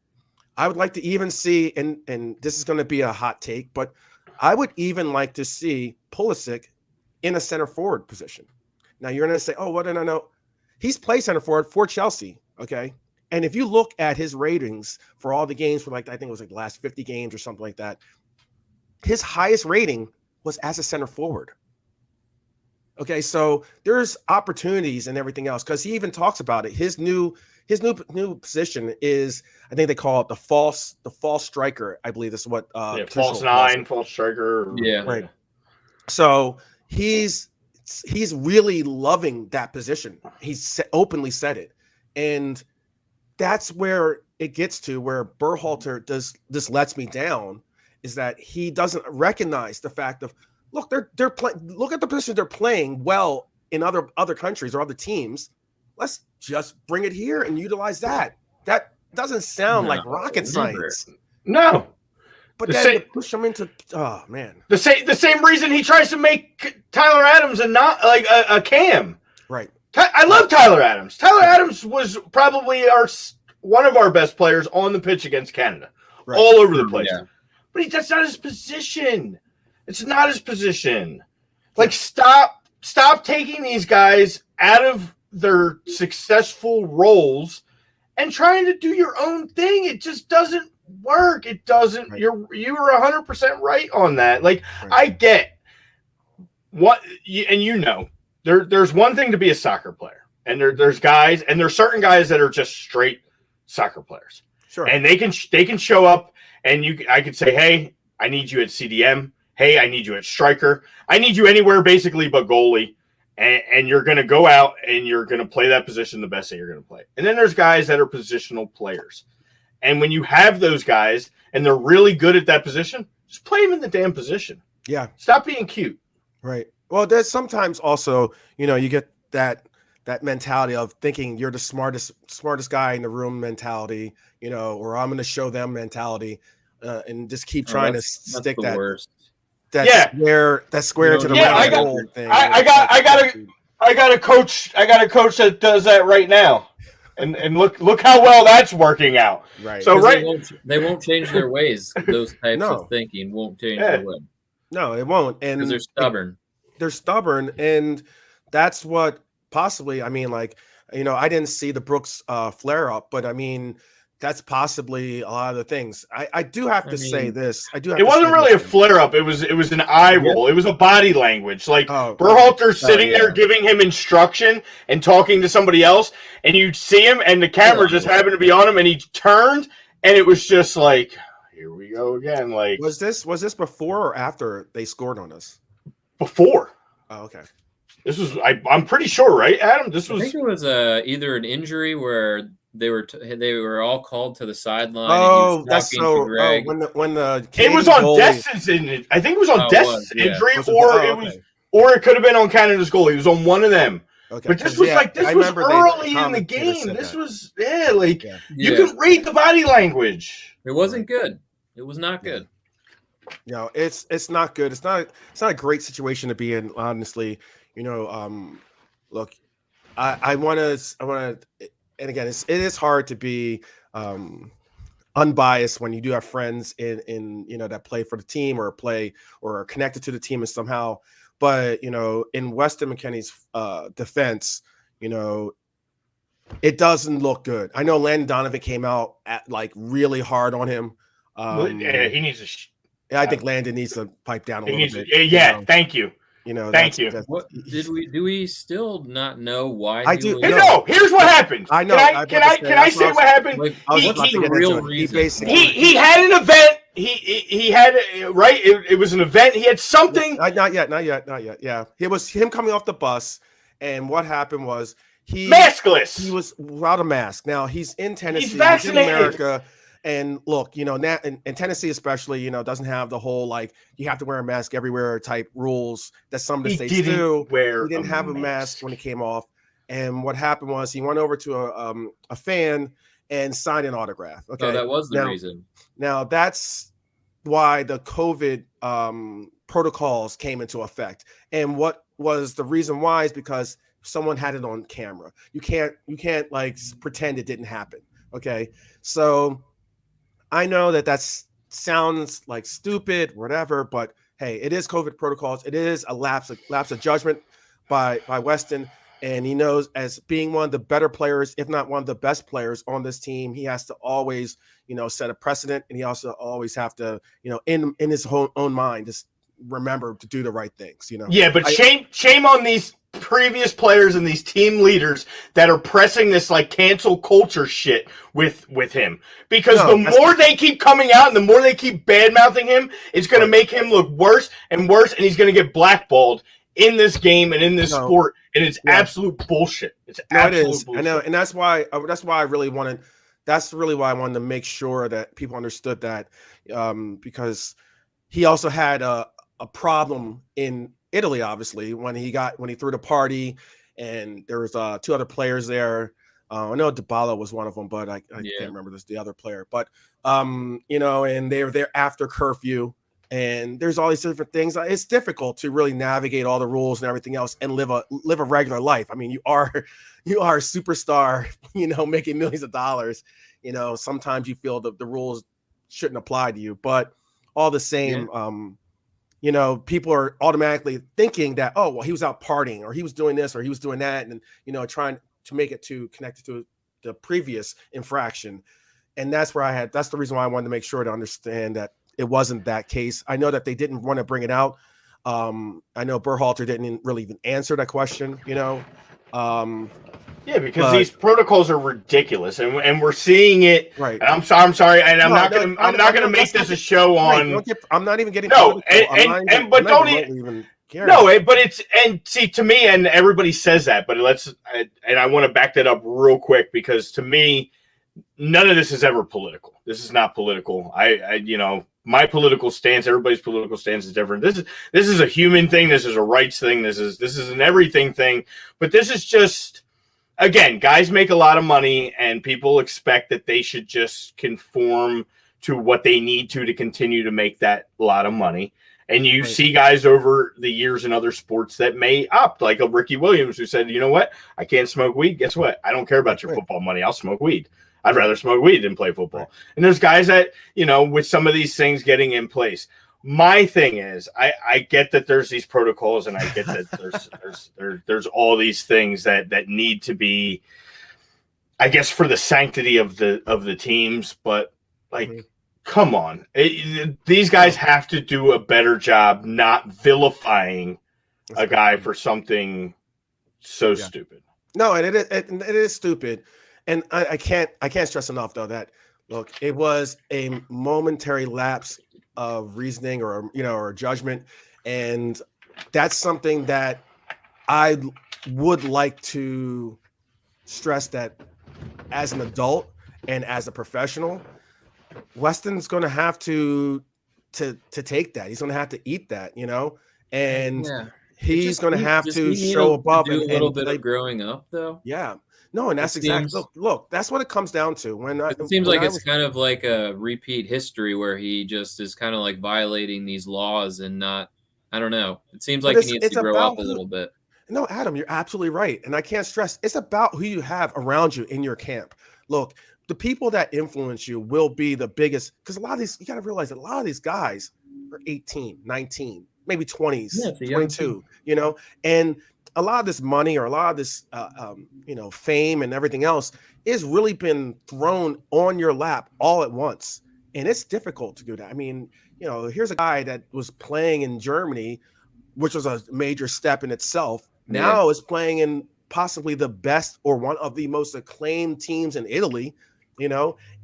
I would like to even see, and this is going to be a hot take, but I would even like to see Pulisic in a center forward position. Now you're going to say, oh, what? No. He's played center forward for Chelsea. Okay. And if you look at his ratings for all the games for I think it was the last 50 games or something like that, his highest rating was as a center forward. Okay. So there's opportunities and everything else, because he even talks about it. His new position is, I think they call it the false striker. I believe this is what false nine, false striker. Yeah. Right. So he's really loving that position. He's openly said it. And that's where it gets to, where Berhalter lets me down, is that he doesn't recognize the fact of, look, they're playing. Look at the position they're playing well in other countries or other teams. Let's just bring it here and utilize that. That doesn't sound like rocket science. No, but then to push them into, oh man, the same reason he tries to make Tyler Adams and not like a Cam. Right. I love Tyler Adams. Tyler Adams was probably one of our best players on the pitch against Canada, all over the place. Yeah. But that's not his position. It's not his position. Like, stop taking these guys out of their successful roles and trying to do your own thing. It just doesn't work. It doesn't. Right. You were 100% right on that. Like, right. I get what, and there's one thing to be a soccer player, and there's guys, and there's certain guys that are just straight soccer players. Sure. And they can show up, and I could say, hey, I need you at CDM. Hey, I need you at striker. I need you anywhere basically but goalie. And you're going to go out and you're going to play that position the best that you're going to play. And then there's guys that are positional players. And when you have those guys and they're really good at that position, just play them in the damn position. Yeah. Stop being cute. Right. Well, there's sometimes also, you get that mentality of thinking you're the smartest guy in the room mentality, or I'm going to show them mentality, and just keep trying to stick that. Worst. That square to the right goal thing. I got a coach that does that right now, and look how well that's working out. Right. So they won't change their ways. Those types of thinking won't change their way. No, it won't. And because they're stubborn. They're stubborn, and that's what possibly. I mean, I didn't see the Brooks flare up, but I mean, that's possibly a lot of the things. I do have to say this. It wasn't really a flare up. It was an eye roll. It was a body language. Like Berhalter sitting there giving him instruction and talking to somebody else, and you see him, and the camera just happened to be on him, and he turned, and it was just like, here we go again. Like, was this before or after they scored on us? Before. Oh, okay. This was I'm pretty sure, right, Adam? I think it was either an injury where they were all called to the sideline. Oh, that's so. When the it was on Destin's injury. I think it was on Destin's injury, or it could have been on Canada's goal. He was on one of them. Okay. But this was early in the game. This was you can read the body language. It wasn't good. It was not good. It's not good. It's not a great situation to be in, honestly. Look, I want to, and again, it is hard to be unbiased when you do have friends in that play for the team or play or are connected to the team and somehow. But in Weston McKennie's defense, it doesn't look good. I know Landon Donovan came out at really hard on him. Yeah, he needs to. I think Landon needs to pipe down a little bit. Yeah, thank you. Thank you. What do we still not know why? I do. No, here's what happened. I know. Can I say what happened? The real reason? He had an event. He had right. It was an event. He had something. Not yet. Yeah, it was him coming off the bus, and what happened was maskless. He was without a mask. Now he's in Tennessee. He's vaccinated. He's in America. And look, in Tennessee especially, doesn't have the whole you have to wear a mask everywhere type rules that some of the states do. He didn't have a mask when he came off. And what happened was he went over to a fan and signed an autograph. Okay, that was the reason. Now that's why the COVID protocols came into effect. And what was the reason why is because someone had it on camera. You can't pretend it didn't happen. Okay, so I know that sounds like stupid, whatever, but hey, it is COVID protocols. It is a lapse of judgment by Weston, and he knows as being one of the better players, if not one of the best players on this team, he has to always, set a precedent, and he also always have to, in his own mind, just remember to do the right things. Yeah, but shame on these previous players and these team leaders that are pressing this cancel culture shit with him, because the more they keep coming out and the more they keep bad mouthing him, it's going to make him look worse and worse, and he's going to get blackballed in this game and in this sport, and it's absolute bullshit. It's absolute bullshit. I know, and that's why I really wanted. That's really why I wanted to make sure that people understood that, because he also had a problem in Italy, obviously, when he threw the party, and there was 2 other players there. I know Dybala was one of them, but I can't remember the other player. But and they were there after curfew, and there's all these different things. It's difficult to really navigate all the rules and everything else and live a regular life. I mean, you are a superstar, making millions of dollars. Sometimes you feel the rules shouldn't apply to you, but all the same. Yeah. People are automatically thinking that, oh, well, he was out partying, or he was doing this, or he was doing that, and trying to make it connected to the previous infraction. And that's the reason why I wanted to make sure to understand that it wasn't that case. I know that they didn't want to bring it out. I know Berhalter didn't really even answer that question, Yeah, because these protocols are ridiculous, and we're seeing it. Right. And I'm sorry, and I'm not gonna make this a show on. Right, I'm not even getting. No, but don't even care. No, but see, to me, and everybody says that, but I want to back that up real quick, because to me, none of this is ever political. This is not political. My political stance, everybody's political stance is different. This is a human thing. This is a rights thing. This is an everything thing. But this is just, again, guys make a lot of money, and people expect that they should just conform to what they need to continue to make that lot of money. And you see guys over the years in other sports that may opt, like a Ricky Williams, who said, you know what, I can't smoke weed. Guess what? I don't care about your football money. I'll smoke weed. I'd rather smoke weed than play football. Right. And there's guys that, with some of these things getting in place. My thing is, I get that there's these protocols, and I get that there's all these things that need to be, I guess, for the sanctity of the teams. But come on, these guys have to do a better job not vilifying a guy for something so stupid. No, and it is stupid. And I can't stress enough, though, that, look, it was a momentary lapse of reasoning or judgment. And that's something that I would like to stress, that as an adult and as a professional, Weston's going to have to take that. He's going to have to eat that, and he's going to have to show above and do a little bit of growing up, though. Yeah. No, and that's exactly look. That's what it comes down to. It seems like it's kind of like a repeat history where he just is kind of like violating these laws and not. I don't know. It seems like he needs to grow up a little bit. No, Adam, you're absolutely right, and I can't stress. It's about who you have around you in your camp. Look, the people that influence you will be the biggest, because a lot of these, you got to realize that a lot of these guys are 18, 19, maybe 20s, Yeah, it's a young 22, and a lot of this money or a lot of this, fame and everything else is really been thrown on your lap all at once. And it's difficult to do that. I mean, here's a guy that was playing in Germany, which was a major step in itself. Now is playing in possibly the best or one of the most acclaimed teams in Italy,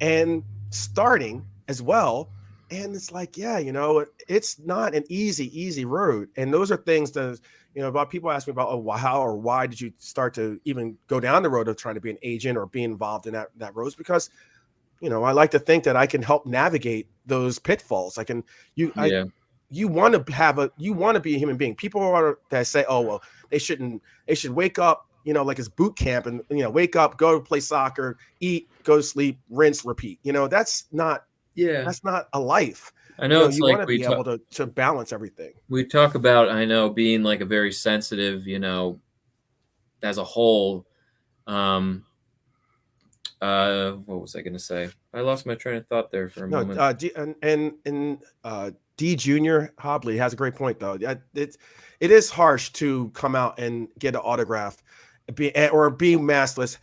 and starting as well. And it's like, it's not an easy road. And those are things that, about people ask me about, how or why did you start to even go down the road of trying to be an agent or be involved in that road? Because, I like to think that I can help navigate those pitfalls. You want to be a human being. People are that say, oh, well, they should wake up, like it's boot camp and, wake up, go play soccer, eat, go to sleep, rinse, repeat. That's not a life. I know it's you like want to be able to balance everything. We talk about, I know, being like a very sensitive, as a whole. What was I going to say? I lost my train of thought there for a moment. D Junior Hobley has a great point though. It is harsh to come out and get an autograph, or being maskless,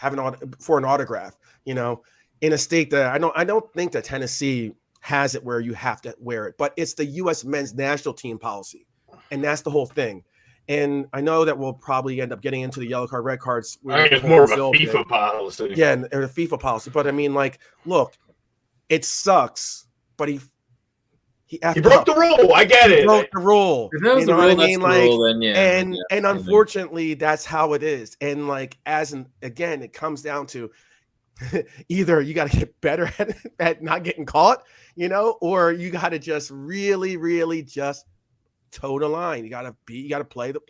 for an autograph. In a state that I don't think that Tennessee has it where you have to wear it, but it's the U.S. men's national team policy, and that's the whole thing. And I know that we'll probably end up getting into the yellow card, red cards. It's more of a FIFA policy. Yeah, and a FIFA policy. But I mean, look, it sucks, but he broke the rule. I get it. He broke the rule. If that was the rule, that's the rule, then yeah. And unfortunately, that's how it is. And again, it comes down to either you got to get better at not getting caught, or you got to just really, really just toe the line. You got to play the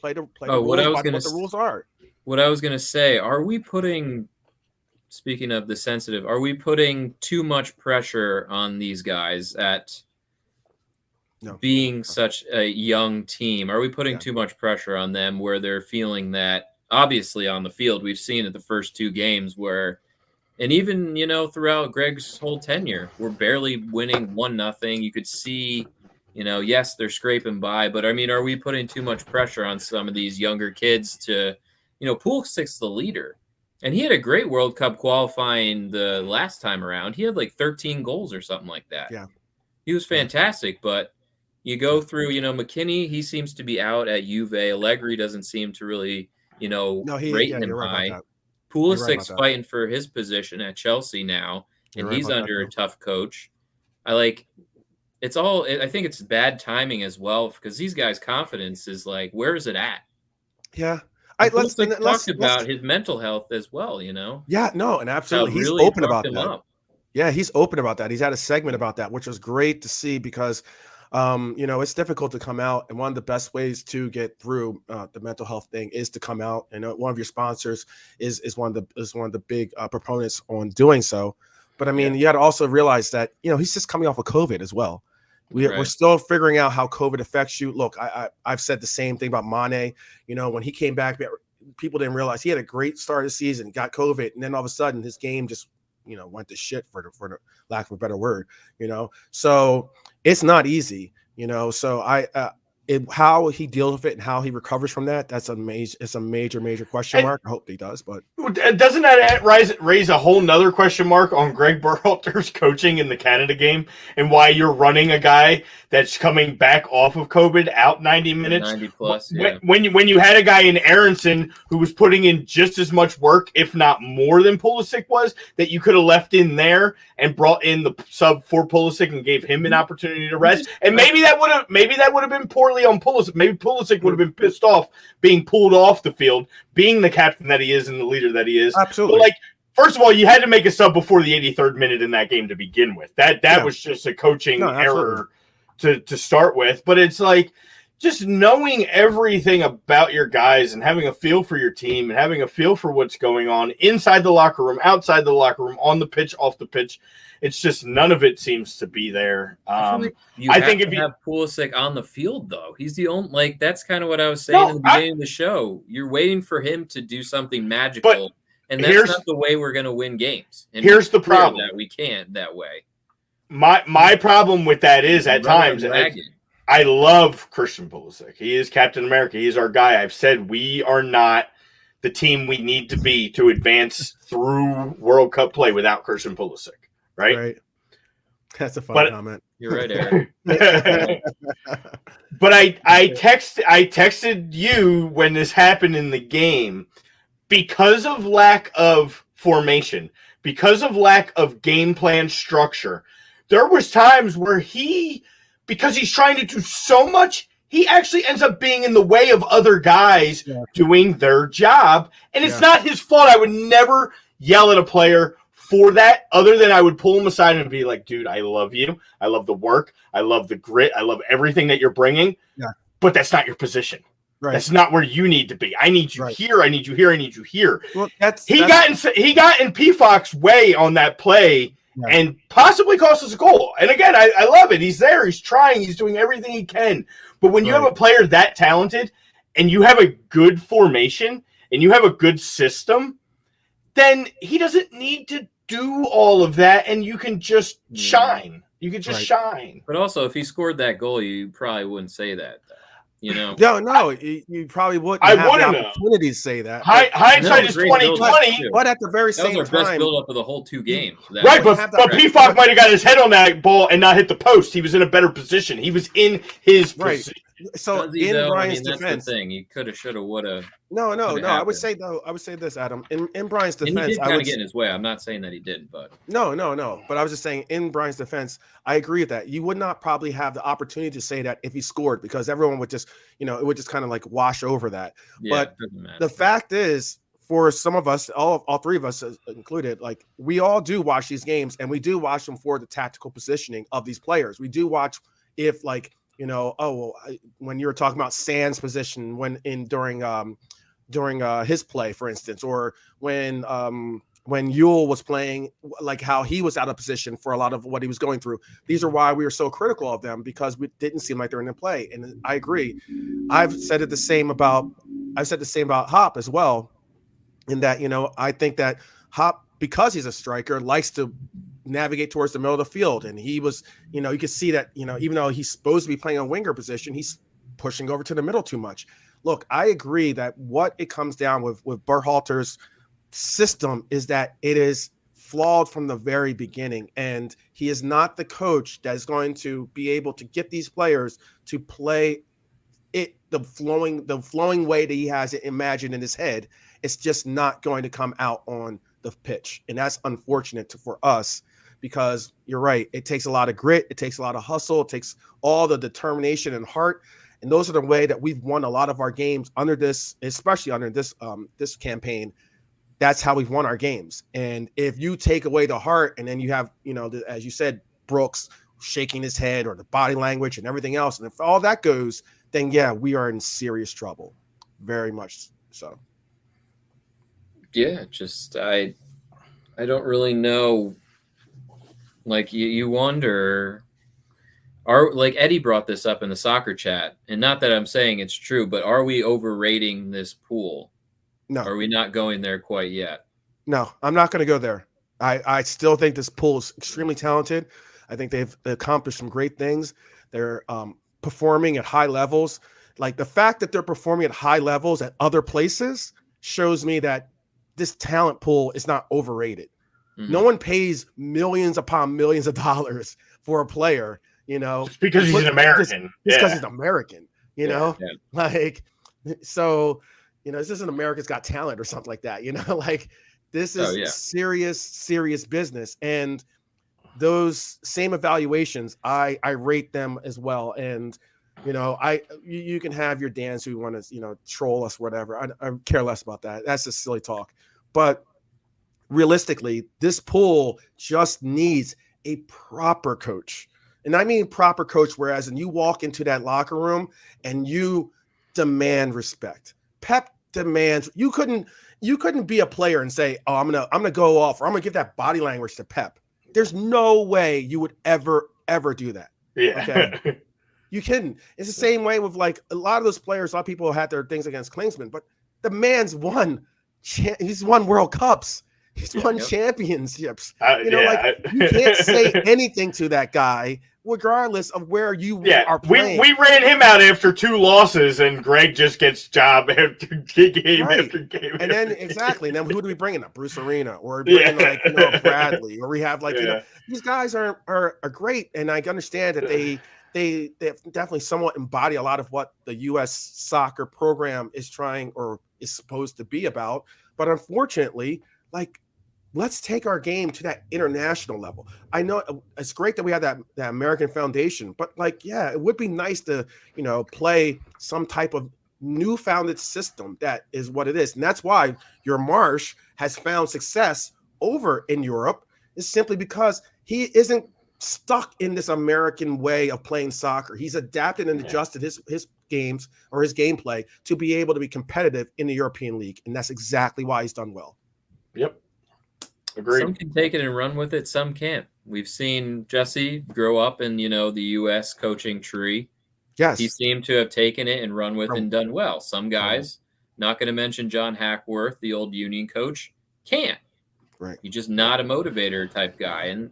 rules, what the rules are. What I was going to say, speaking of the sensitive, are we putting too much pressure on these guys at being such a young team? Are we putting too much pressure on them where they're feeling that, obviously on the field, we've seen it the first two games where, and even, throughout Greg's whole tenure, we're barely winning 1-0. You could see, yes, they're scraping by, but I mean, are we putting too much pressure on some of these younger kids to, Pulisic's the leader, and he had a great World Cup qualifying the last time around. He had like 13 goals or something like that. Yeah. He was fantastic, but you go through, McKinney, he seems to be out at Juve. Allegri doesn't seem to really, rate him high. Pulisic's fighting for his position at Chelsea now, and he's under a tough coach. I think it's bad timing as well, because these guys' confidence is like, where is it at? Yeah. Let's talk about his mental health as well, Yeah, no, and absolutely. He's really open about that. Yeah, he's open about that. He's had a segment about that, which was great to see, because it's difficult to come out, and one of the best ways to get through the mental health thing is to come out. And one of your sponsors is one of the big proponents on doing so. But I mean, you got to also realize that he's just coming off of COVID as well. We're still figuring out how COVID affects you. Look, I've said the same thing about Mane. When he came back, people didn't realize he had a great start of the season, got COVID, and then all of a sudden his game just went to shit, for the lack of a better word. So it's not easy. So how he deals with it and how he recovers from that, it's a major question mark. I hope he does, but doesn't that raise a whole nother question mark on Greg Berhalter's coaching in the Canada game, and why you're running a guy that's coming back off of COVID out 90 minutes? 90 plus, yeah. When you had a guy in Aronson who was putting in just as much work, if not more than Pulisic was, that you could have left in there and brought in the sub for Pulisic and gave him an opportunity to rest. And maybe that would have been poorly on Pulisic. Maybe Pulisic would have been pissed off being pulled off the field, being the captain that he is and the leader that he is. Absolutely. But first of all, you had to make a sub before the 83rd minute in that game to begin with. That was just a coaching error to start with. But it's just knowing everything about your guys and having a feel for your team and having a feel for what's going on inside the locker room, outside the locker room, on the pitch, off the pitch. It's just none of it seems to be there. I think if you have Pulisic on the field, though, he's the only that's kind of what I was saying in the beginning of the show. You're waiting for him to do something magical, And that's not the way we're going to win games. And here's the problem. That we can't that way. My problem with that is at times I love Christian Pulisic. He is Captain America. He is our guy. I've said we are not the team we need to be to advance through World Cup play without Christian Pulisic. Right? That's a fun comment. You're right, Eric. But I texted you when this happened in the game because of lack of formation, because of lack of game plan structure. There was times where because he's trying to do so much, he actually ends up being in the way of other guys doing their job. And it's not his fault. I would never yell at a player for that, other than I would pull him aside and be like, dude, I love you. I love the work. I love the grit. I love everything that you're bringing. Yeah. But that's not your position. Right. That's not where you need to be. I need you here. I need you here. I need you here. Well, he got in PFOC's way on that play and possibly cost us a goal. And again, I love it. He's there. He's trying. He's doing everything he can. But when you have a player that talented and you have a good formation and you have a good system, then he doesn't need to do all of that, and you can just shine. You can just shine. But also, if he scored that goal, you probably wouldn't say that, though. You know? No, you probably wouldn't. I wouldn't have the opportunity to say that. Hindsight is 20/20. But at the very same time, that was our best build-up of the whole 2 games. Right, but PFOC might have got his head on that ball and not hit the post. He was in a better position. He was in his position. So in Brian's defense, that's the thing. He coulda, shoulda, woulda. No. I would say this, Adam. In Brian's defense, and he did kind of get in his way. I'm not saying that he didn't, but no. But I was just saying, in Brian's defense, I agree with that. You would not probably have the opportunity to say that if he scored, because everyone would just, it would just kind of like wash over that. Yeah, but the fact is, for some of us, all 3 of us included, like we all do watch these games, and we do watch them for the tactical positioning of these players. We do watch if like. When you were talking about Sand's position during his play, for instance, or when Yule was playing, like how he was out of position for a lot of what he was going through. These are why we were so critical of them, because we didn't seem like they're in the play. And I agree. I've said the same about Hop as well, in that, I think that Hop, because he's a striker, likes to navigate towards the middle of the field, and he was, you could see that, even though he's supposed to be playing a winger position, he's pushing over to the middle too much. Look, I agree that what it comes down with Berhalter's system is that it is flawed from the very beginning, and he is not the coach that is going to be able to get these players to play it the flowing way that he has it imagined in his head. It's just not going to come out on the pitch, and that's unfortunate for us, because you're right, it takes a lot of grit, it takes a lot of hustle, it takes all the determination and heart, and those are the way that we've won a lot of our games under this, especially under this this campaign. That's how we've won our games. And if you take away the heart, and then you have, as you said, Brooks shaking his head, or the body language and everything else, and if all that goes, then yeah, we are in serious trouble, very much so. Yeah, just I don't really know. Like you wonder, like Eddie brought this up in the soccer chat, and not that I'm saying it's true, but are we overrating this pool? No. Are we not going there quite yet? No, I'm not going to go there. I still think this pool is extremely talented. I think they've accomplished some great things. They're performing at high levels. Like the fact that they're performing at high levels at other places shows me that this talent pool is not overrated. Mm-hmm. No one pays millions upon millions of dollars for a player, just because he's an American. Just because he's an American, like, so, this isn't America's Got Talent or something like that, like this is serious business. And those same evaluations, I rate them as well. And, you can have your Dans who want to, troll us, whatever. I care less about that. That's just silly talk. But realistically, this pool just needs a proper coach. And I mean proper coach, whereas and you walk into that locker room and you demand respect. Pep demands. You couldn't be a player and say, "Oh, I'm gonna go off," or "I'm gonna give that body language to Pep." There's no way you would ever do that. Yeah. Okay. You couldn't. It's the same way with like a lot of those players. A lot of people had their things against Klinsmann, but the man's won he's won World Cups. He's won Yep. championships. Yeah. You can't say anything to that guy, regardless of where you are playing. We ran him out after 2 losses, and Greg just gets job after game after game. And then exactly, and then who do we bring in? Bruce Arena, or bring in Bradley, or we have these guys are great, and I understand that they definitely somewhat embody a lot of what the U.S. soccer program is trying or is supposed to be about. But unfortunately, let's take our game to that international level. I know it's great that we have that American foundation, but it would be nice to, play some type of new founded system that is what it is. And that's why your Marsh has found success over in Europe, is simply because he isn't stuck in this American way of playing soccer. He's adapted and adjusted his games or his gameplay to be able to be competitive in the European League. And that's exactly why he's done well. Yep. Agreed. Some can take it and run with it. Some can't. We've seen Jesse grow up in, the U.S. coaching tree. Yes. He seemed to have taken it and run with it and done well. Some guys, not going to mention John Hackworth, the old Union coach, can't. Right. He's just not a motivator type guy. And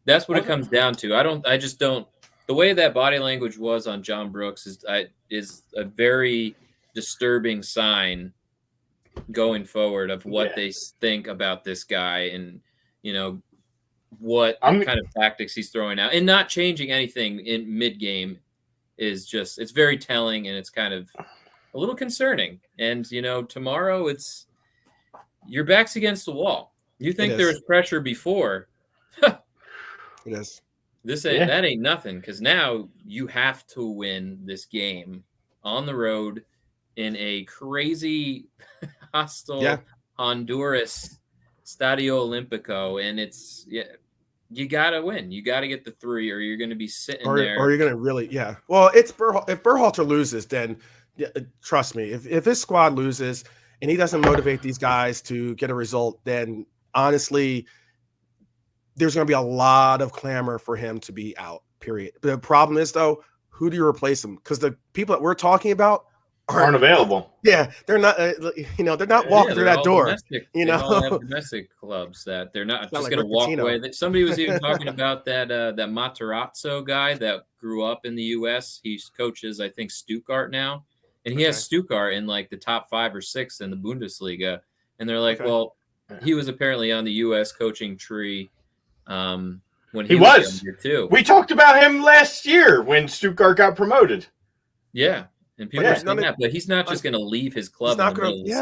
that's what it comes down to. I just don't. The way that body language was on John Brooks is a very disturbing sign going forward of what they think about this guy and what kind of tactics he's throwing out, and not changing anything in mid game is just, it's very telling, and it's kind of a little concerning. And tomorrow it's your back's against the wall. You think there was pressure before. It is. That ain't nothing, because now you have to win this game on the road in a crazy hostile Honduras Stadio Olimpico, and it's you gotta win. You gotta get the 3, or you're gonna be sitting there. Or you're gonna really Well, it's if Berhalter loses, then trust me, if his squad loses and he doesn't motivate these guys to get a result, then honestly, there's gonna be a lot of clamor for him to be out. Period. The problem is though, who do you replace him? Because the people that we're talking about aren't available. Yeah, they're not. They're not walking through that door. They all have domestic clubs that they're not just going to walk away. Somebody was even talking about that Matarazzo guy that grew up in the U.S. He coaches, I think, Stuttgart now, and he has Stuttgart in the top 5 or 6 in the Bundesliga. And they're like, well, he was apparently on the U.S. coaching tree when he was younger too. We talked about him last year when Stuttgart got promoted. Yeah. And people are saying that, but he's not just going to leave his club. These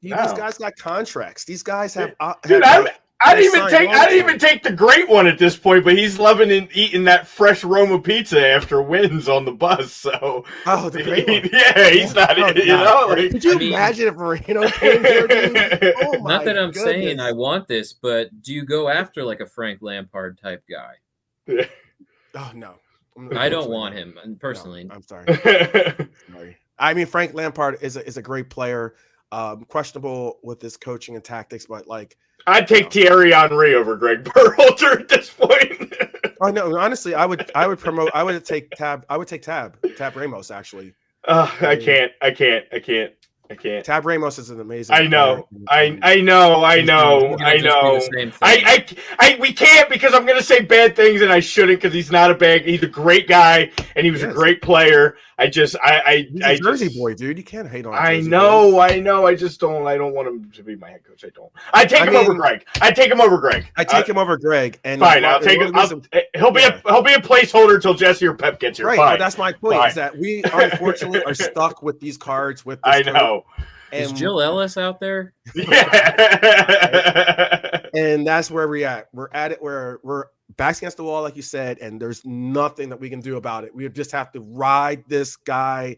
guys got contracts. These guys have. Dude, I didn't even take the great one at this point, but he's loving and eating that fresh Roma pizza after wins on the bus. So, the great one. Yeah, he's not. Could you imagine if Moreno came here? Dude? Not that I'm saying I want this, but do you go after a Frank Lampard type guy? Oh no. I don't want him personally. No, I'm sorry. I mean, Frank Lampard is a great player. Questionable with his coaching and tactics, but I'd take Thierry Henry over Greg Berhalter at this point. Oh no, honestly, I would take Tab Ramos actually. I can't. Tab Ramos is an amazing. I know. We can't, because I'm gonna say bad things, and I shouldn't, because he's not he's a great guy and he was a great player. He's a Jersey boy, dude. You can't hate on. I know. I don't want him to be my head coach. I take him over Greg. I take him over Greg. And fine, I'll take him. He'll be a placeholder till Jesse or Pep gets here. Right, fine. But that's my point. Is that we unfortunately are stuck with these cards. With this I know. Is Jill Ellis out there? Yeah. And that's where we're at. We're at it where we're backs against the wall, like you said, and there's nothing that we can do about it. We just have to ride this guy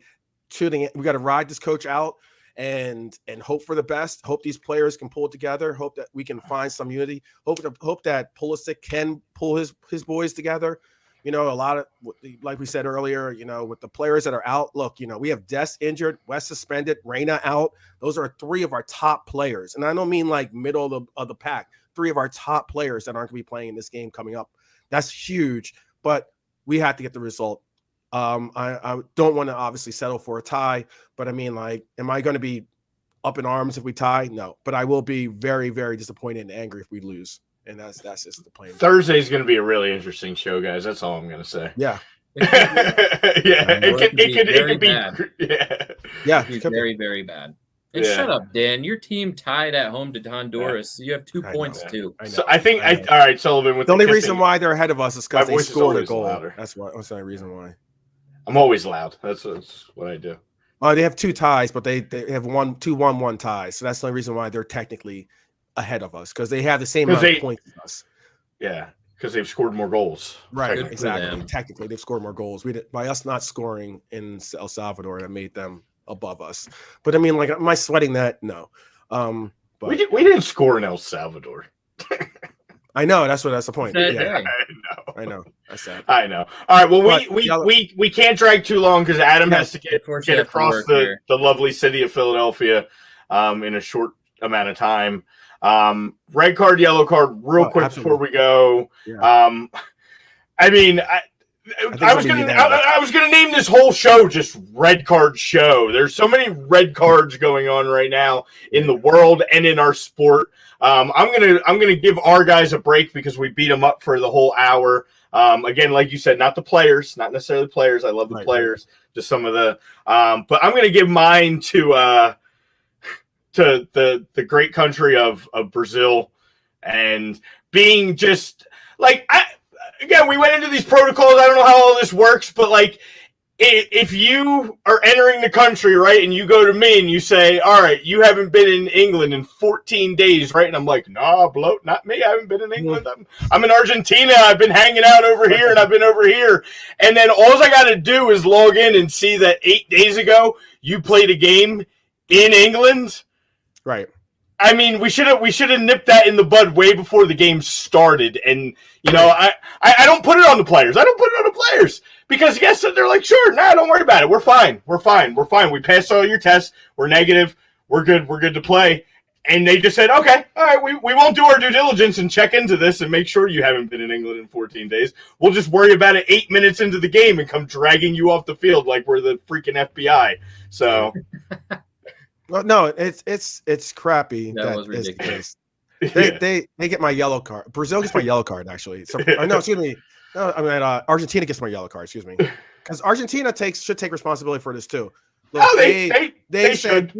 to the end. We got to ride this coach out and hope for the best. Hope these players can pull it together. Hope that we can find some unity. Hope that Pulisic can pull his boys together. A lot of, like we said earlier, with the players that are out, look, we have Des injured, West suspended, Reyna out. Those are 3 of our top players. And I don't mean middle of the pack, 3 of our top players that aren't going to be playing in this game coming up. That's huge, but we have to get the result. I don't want to obviously settle for a tie, but I mean, am I going to be up in arms if we tie. No, but I will be very, very disappointed and angry if we lose. And that's just the plain. Thursday's going to be a really interesting show, guys. That's all I'm going to say. Yeah. It could be bad. Yeah. It could be very, very bad. And shut up, Dan. Your team tied at home to Honduras. So you have 2 points too. So I think all right, Sullivan. With the only reason why they're ahead of us is because they scored a goal. Louder. That's the only reason why. I'm always loud. That's what I do. They have 2 ties, but they have 1 ties. So that's the only reason why they're technically ahead of us, because they have the same amount of points as us. Yeah, because they've scored more goals. Right, exactly. Technically, they've scored more goals. By us not scoring in El Salvador, that made them above us. But I mean, like, am I sweating that? No. But we didn't score in El Salvador. I know. That's the point. Yeah. I know. That's sad. I know. All right. Well, we can't drag too long because Adam has to get across the lovely city of Philadelphia in a short amount of time. Red card, yellow card, real quick before we go. Yeah. I mean, I was gonna name this whole show just red card show. There's so many red cards going on right now in the world and in our sport. I'm gonna give our guys a break because we beat them up for the whole hour. Again, like you said, not the players, not necessarily players. I love the players, just some of the. But I'm gonna give mine to the great country of Brazil, and being just like again, we went into these protocols. I don't know how all this works, but like, if you are entering the country, right, and you go to me and you say, all right, you haven't been in England in 14 days, right? And I'm like, nah, bloat, not me. I haven't been in England. I'm in Argentina. I've been hanging out over here and I've been over here. And then all I got to do is log in and see that 8 days ago you played a game in England. Right. I mean, we should have nipped that in the bud way before the game started. And, you know, I don't put it on the players. I don't put it on the players because, yes, they're like, sure, nah, don't worry about it. We're fine. We're fine. We're fine. We passed all your tests. We're negative. We're good. We're good to play. And they just said, okay, all right, we won't do our due diligence and check into this and make sure you haven't been in England in 14 days. We'll just worry about it 8 minutes into the game and come dragging you off the field like we're the freaking FBI. So... Well, no, it's crappy. That was ridiculous. They get my yellow card. Brazil gets my yellow card, actually. So no, excuse me. No, I mean Argentina gets my yellow card. Excuse me, because Argentina should take responsibility for this too. Look, they said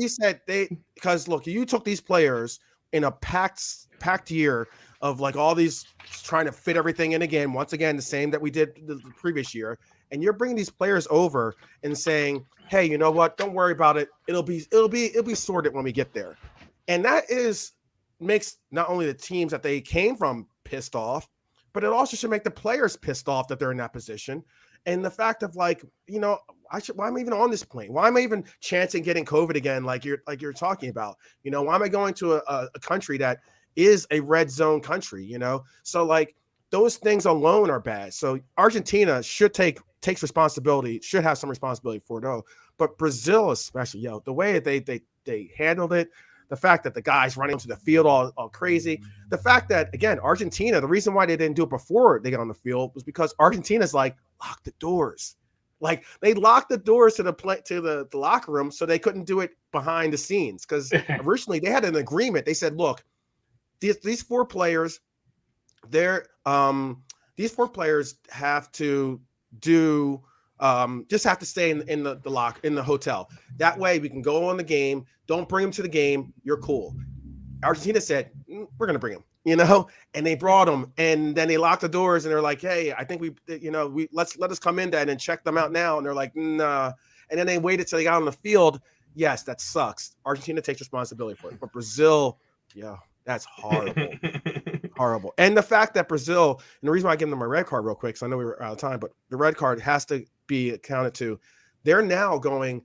because look, you took these players in a packed year of like all these trying to fit everything in again. Once again, the same that we did the previous year, and you're bringing these players over and saying, hey, you know what? Don't worry about it. It'll be sorted when we get there. And that makes not only the teams that they came from pissed off, but it also should make the players pissed off that they're in that position. And the fact of like, you know, why am I even on this plane? Why am I even chancing getting COVID again? Like you're talking about, you know, why am I going to a country that is a red zone country, you know? So like those things alone are bad. So Argentina should takes responsibility, should have some responsibility for it all. But Brazil especially, the way they handled it, the fact that the guys running into the field all crazy, the fact that, again, Argentina, the reason why they didn't do it before they got on the field was because Argentina's like, lock the doors. Like they locked the doors to the locker room so they couldn't do it behind the scenes. Because originally they had an agreement. They said, look, these 4 players, these 4 players have to do just have to stay in the hotel. That way we can go on the game. Don't bring them to the game. You're cool. Argentina said, we're going to bring them, you know, and they brought them, and then they locked the doors and they're like, hey, I think let us come in then and check them out now. And they're like, nah. And then they waited till they got on the field. Yes, that sucks. Argentina takes responsibility for it, but Brazil, that's horrible. Horrible. And the fact that Brazil, and the reason why I give them a red card real quick, because I know we were out of time, but the red card has to be accounted to. They're now going,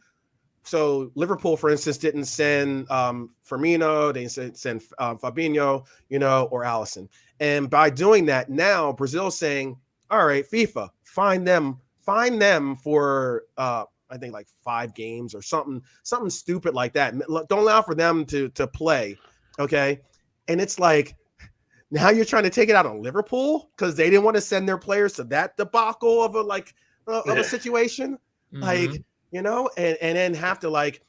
so Liverpool, for instance, didn't send Firmino, they didn't send Fabinho, you know, or Alisson. And by doing that, now Brazil's saying, all right, FIFA, fine them for I think like 5 games or something stupid like that. Don't allow for them to play. Okay. And it's like, now you're trying to take it out on Liverpool because they didn't want to send their players to that debacle of a situation, like, you know, and then have to like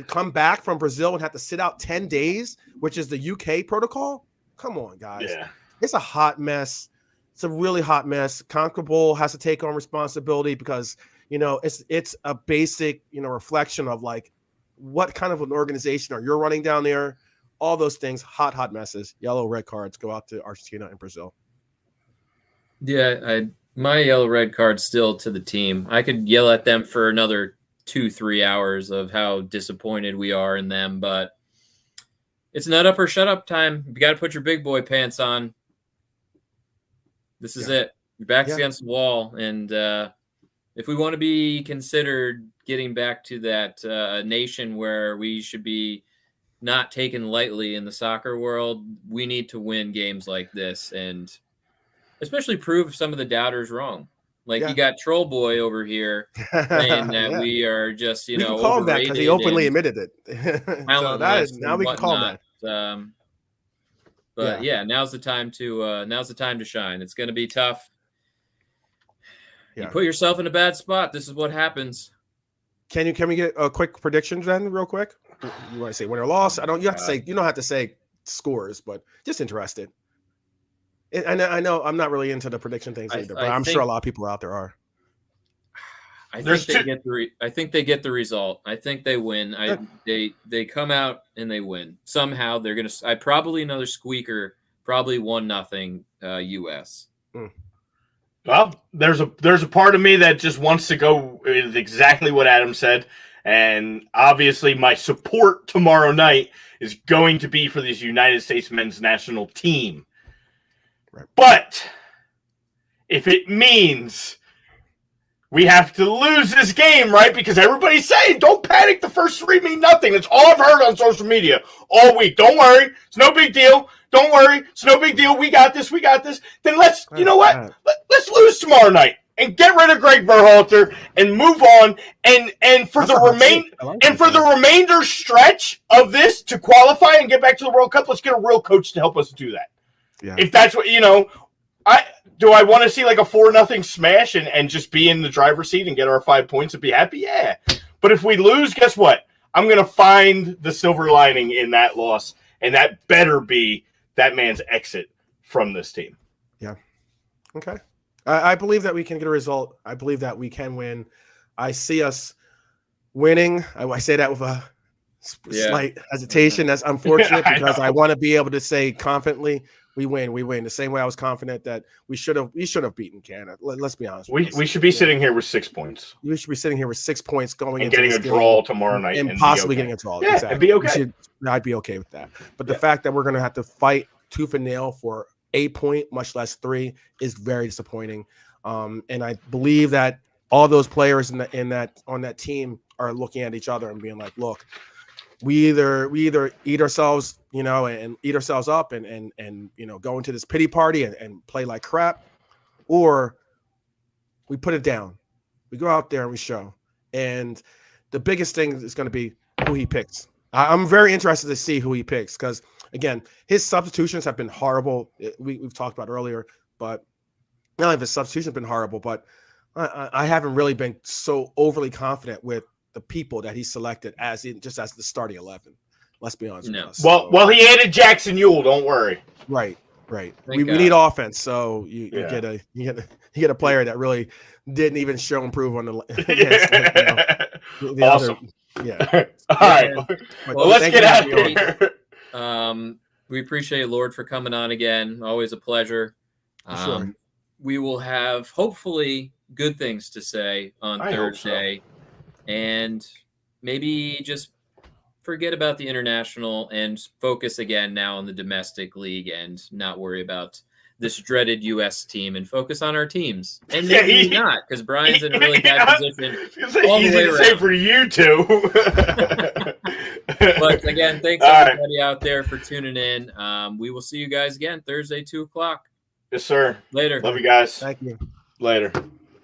come back from Brazil and have to sit out 10 days, which is the UK protocol. Come on, guys. Yeah. It's a hot mess. It's a really hot mess. CONCACAF has to take on responsibility because, it's a basic, reflection of like what kind of an organization are you running down there? All those things, hot messes, yellow, red cards go out to Argentina and Brazil. Yeah, my yellow, red card still to the team. I could yell at them for another 2-3 hours of how disappointed we are in them, but it's nut up or shut up time. You got to put your big boy pants on. This is it. Your back's against the wall. And if we want to be considered getting back to that nation where we should be not taken lightly in the soccer world, we need to win games like this and especially prove some of the doubters wrong. Like you got Troll Boy over here saying that we are just, we can call him that because he openly admitted it. So now we can call him that. But now's the time to shine. It's going to be tough. You put yourself in a bad spot. This is what happens. Can we get a quick prediction then, real quick? You want to say win or loss? You don't have to say scores, but just interested. And I know I'm not really into the prediction things either, but I'm sure a lot of people out there are. I think they get the result. I think they win. They come out and they win. Somehow they're gonna. Probably another squeaker. Probably 1-0 US. Well, there's a part of me that just wants to go with exactly what Adam said, and obviously my support tomorrow night is going to be for this United States men's national team. Right. But if it means we have to lose this game, right? Because everybody's saying, don't panic. The first 3 mean nothing. That's all I've heard on social media all week. Don't worry. It's no big deal. Don't worry. It's no big deal. We got this. Then you know what? Let's lose tomorrow night and get rid of Greg Berhalter and move on. And for the remainder stretch of this to qualify and get back to the World Cup, let's get a real coach to help us do that. Yeah. If that's what, I want to see like a 4-0 smash and just be in the driver's seat and get our 5 points and be happy? Yeah. But if we lose, guess what? I'm going to find the silver lining in that loss, and that better be that man's exit from this team. Yeah. Okay. I believe that we can get a result. I believe that we can win. I see us winning. I say that with a slight hesitation. That's unfortunate because I want to be able to say confidently, we win. The same way I was confident that we should have beaten Canada. Let's be honest. We should be sitting here with 6 points. We should be sitting here with 6 points going and into getting a draw tomorrow night and possibly getting a draw. Yeah, exactly. and be okay. I'd be okay with that. But the fact that we're going to have to fight tooth and nail for a point, much less 3, is very disappointing. And I believe that all those players on that team are looking at each other and being like, look, we either eat ourselves, and eat ourselves up and go into this pity party and play like crap, or we put it down. We go out there and we show. And the biggest thing is going to be who he picks. I'm very interested to see who he picks because, again, his substitutions have been horrible. We've talked about earlier, but not only have his substitutions been horrible, but I haven't really been so overly confident with the people that he selected as the starting 11. Let's be honest with us. Well, he added Jackson Ewell. Don't worry. Right. We need offense, so you get a player that really didn't even show improve on the awesome. All right. Well, let's get out of here. We appreciate Lord for coming on again. Always a pleasure. Sure. We will have hopefully good things to say on Thursday. And maybe just forget about the international and focus again now on the domestic league and not worry about this dreaded U.S. team and focus on our teams. And maybe not, because Brian's in a really bad position. All the way around. Say for you two. But again, thanks everybody out there for tuning in. We will see you guys again Thursday, 2:00. Yes, sir. Later. Love you guys. Thank you. Later.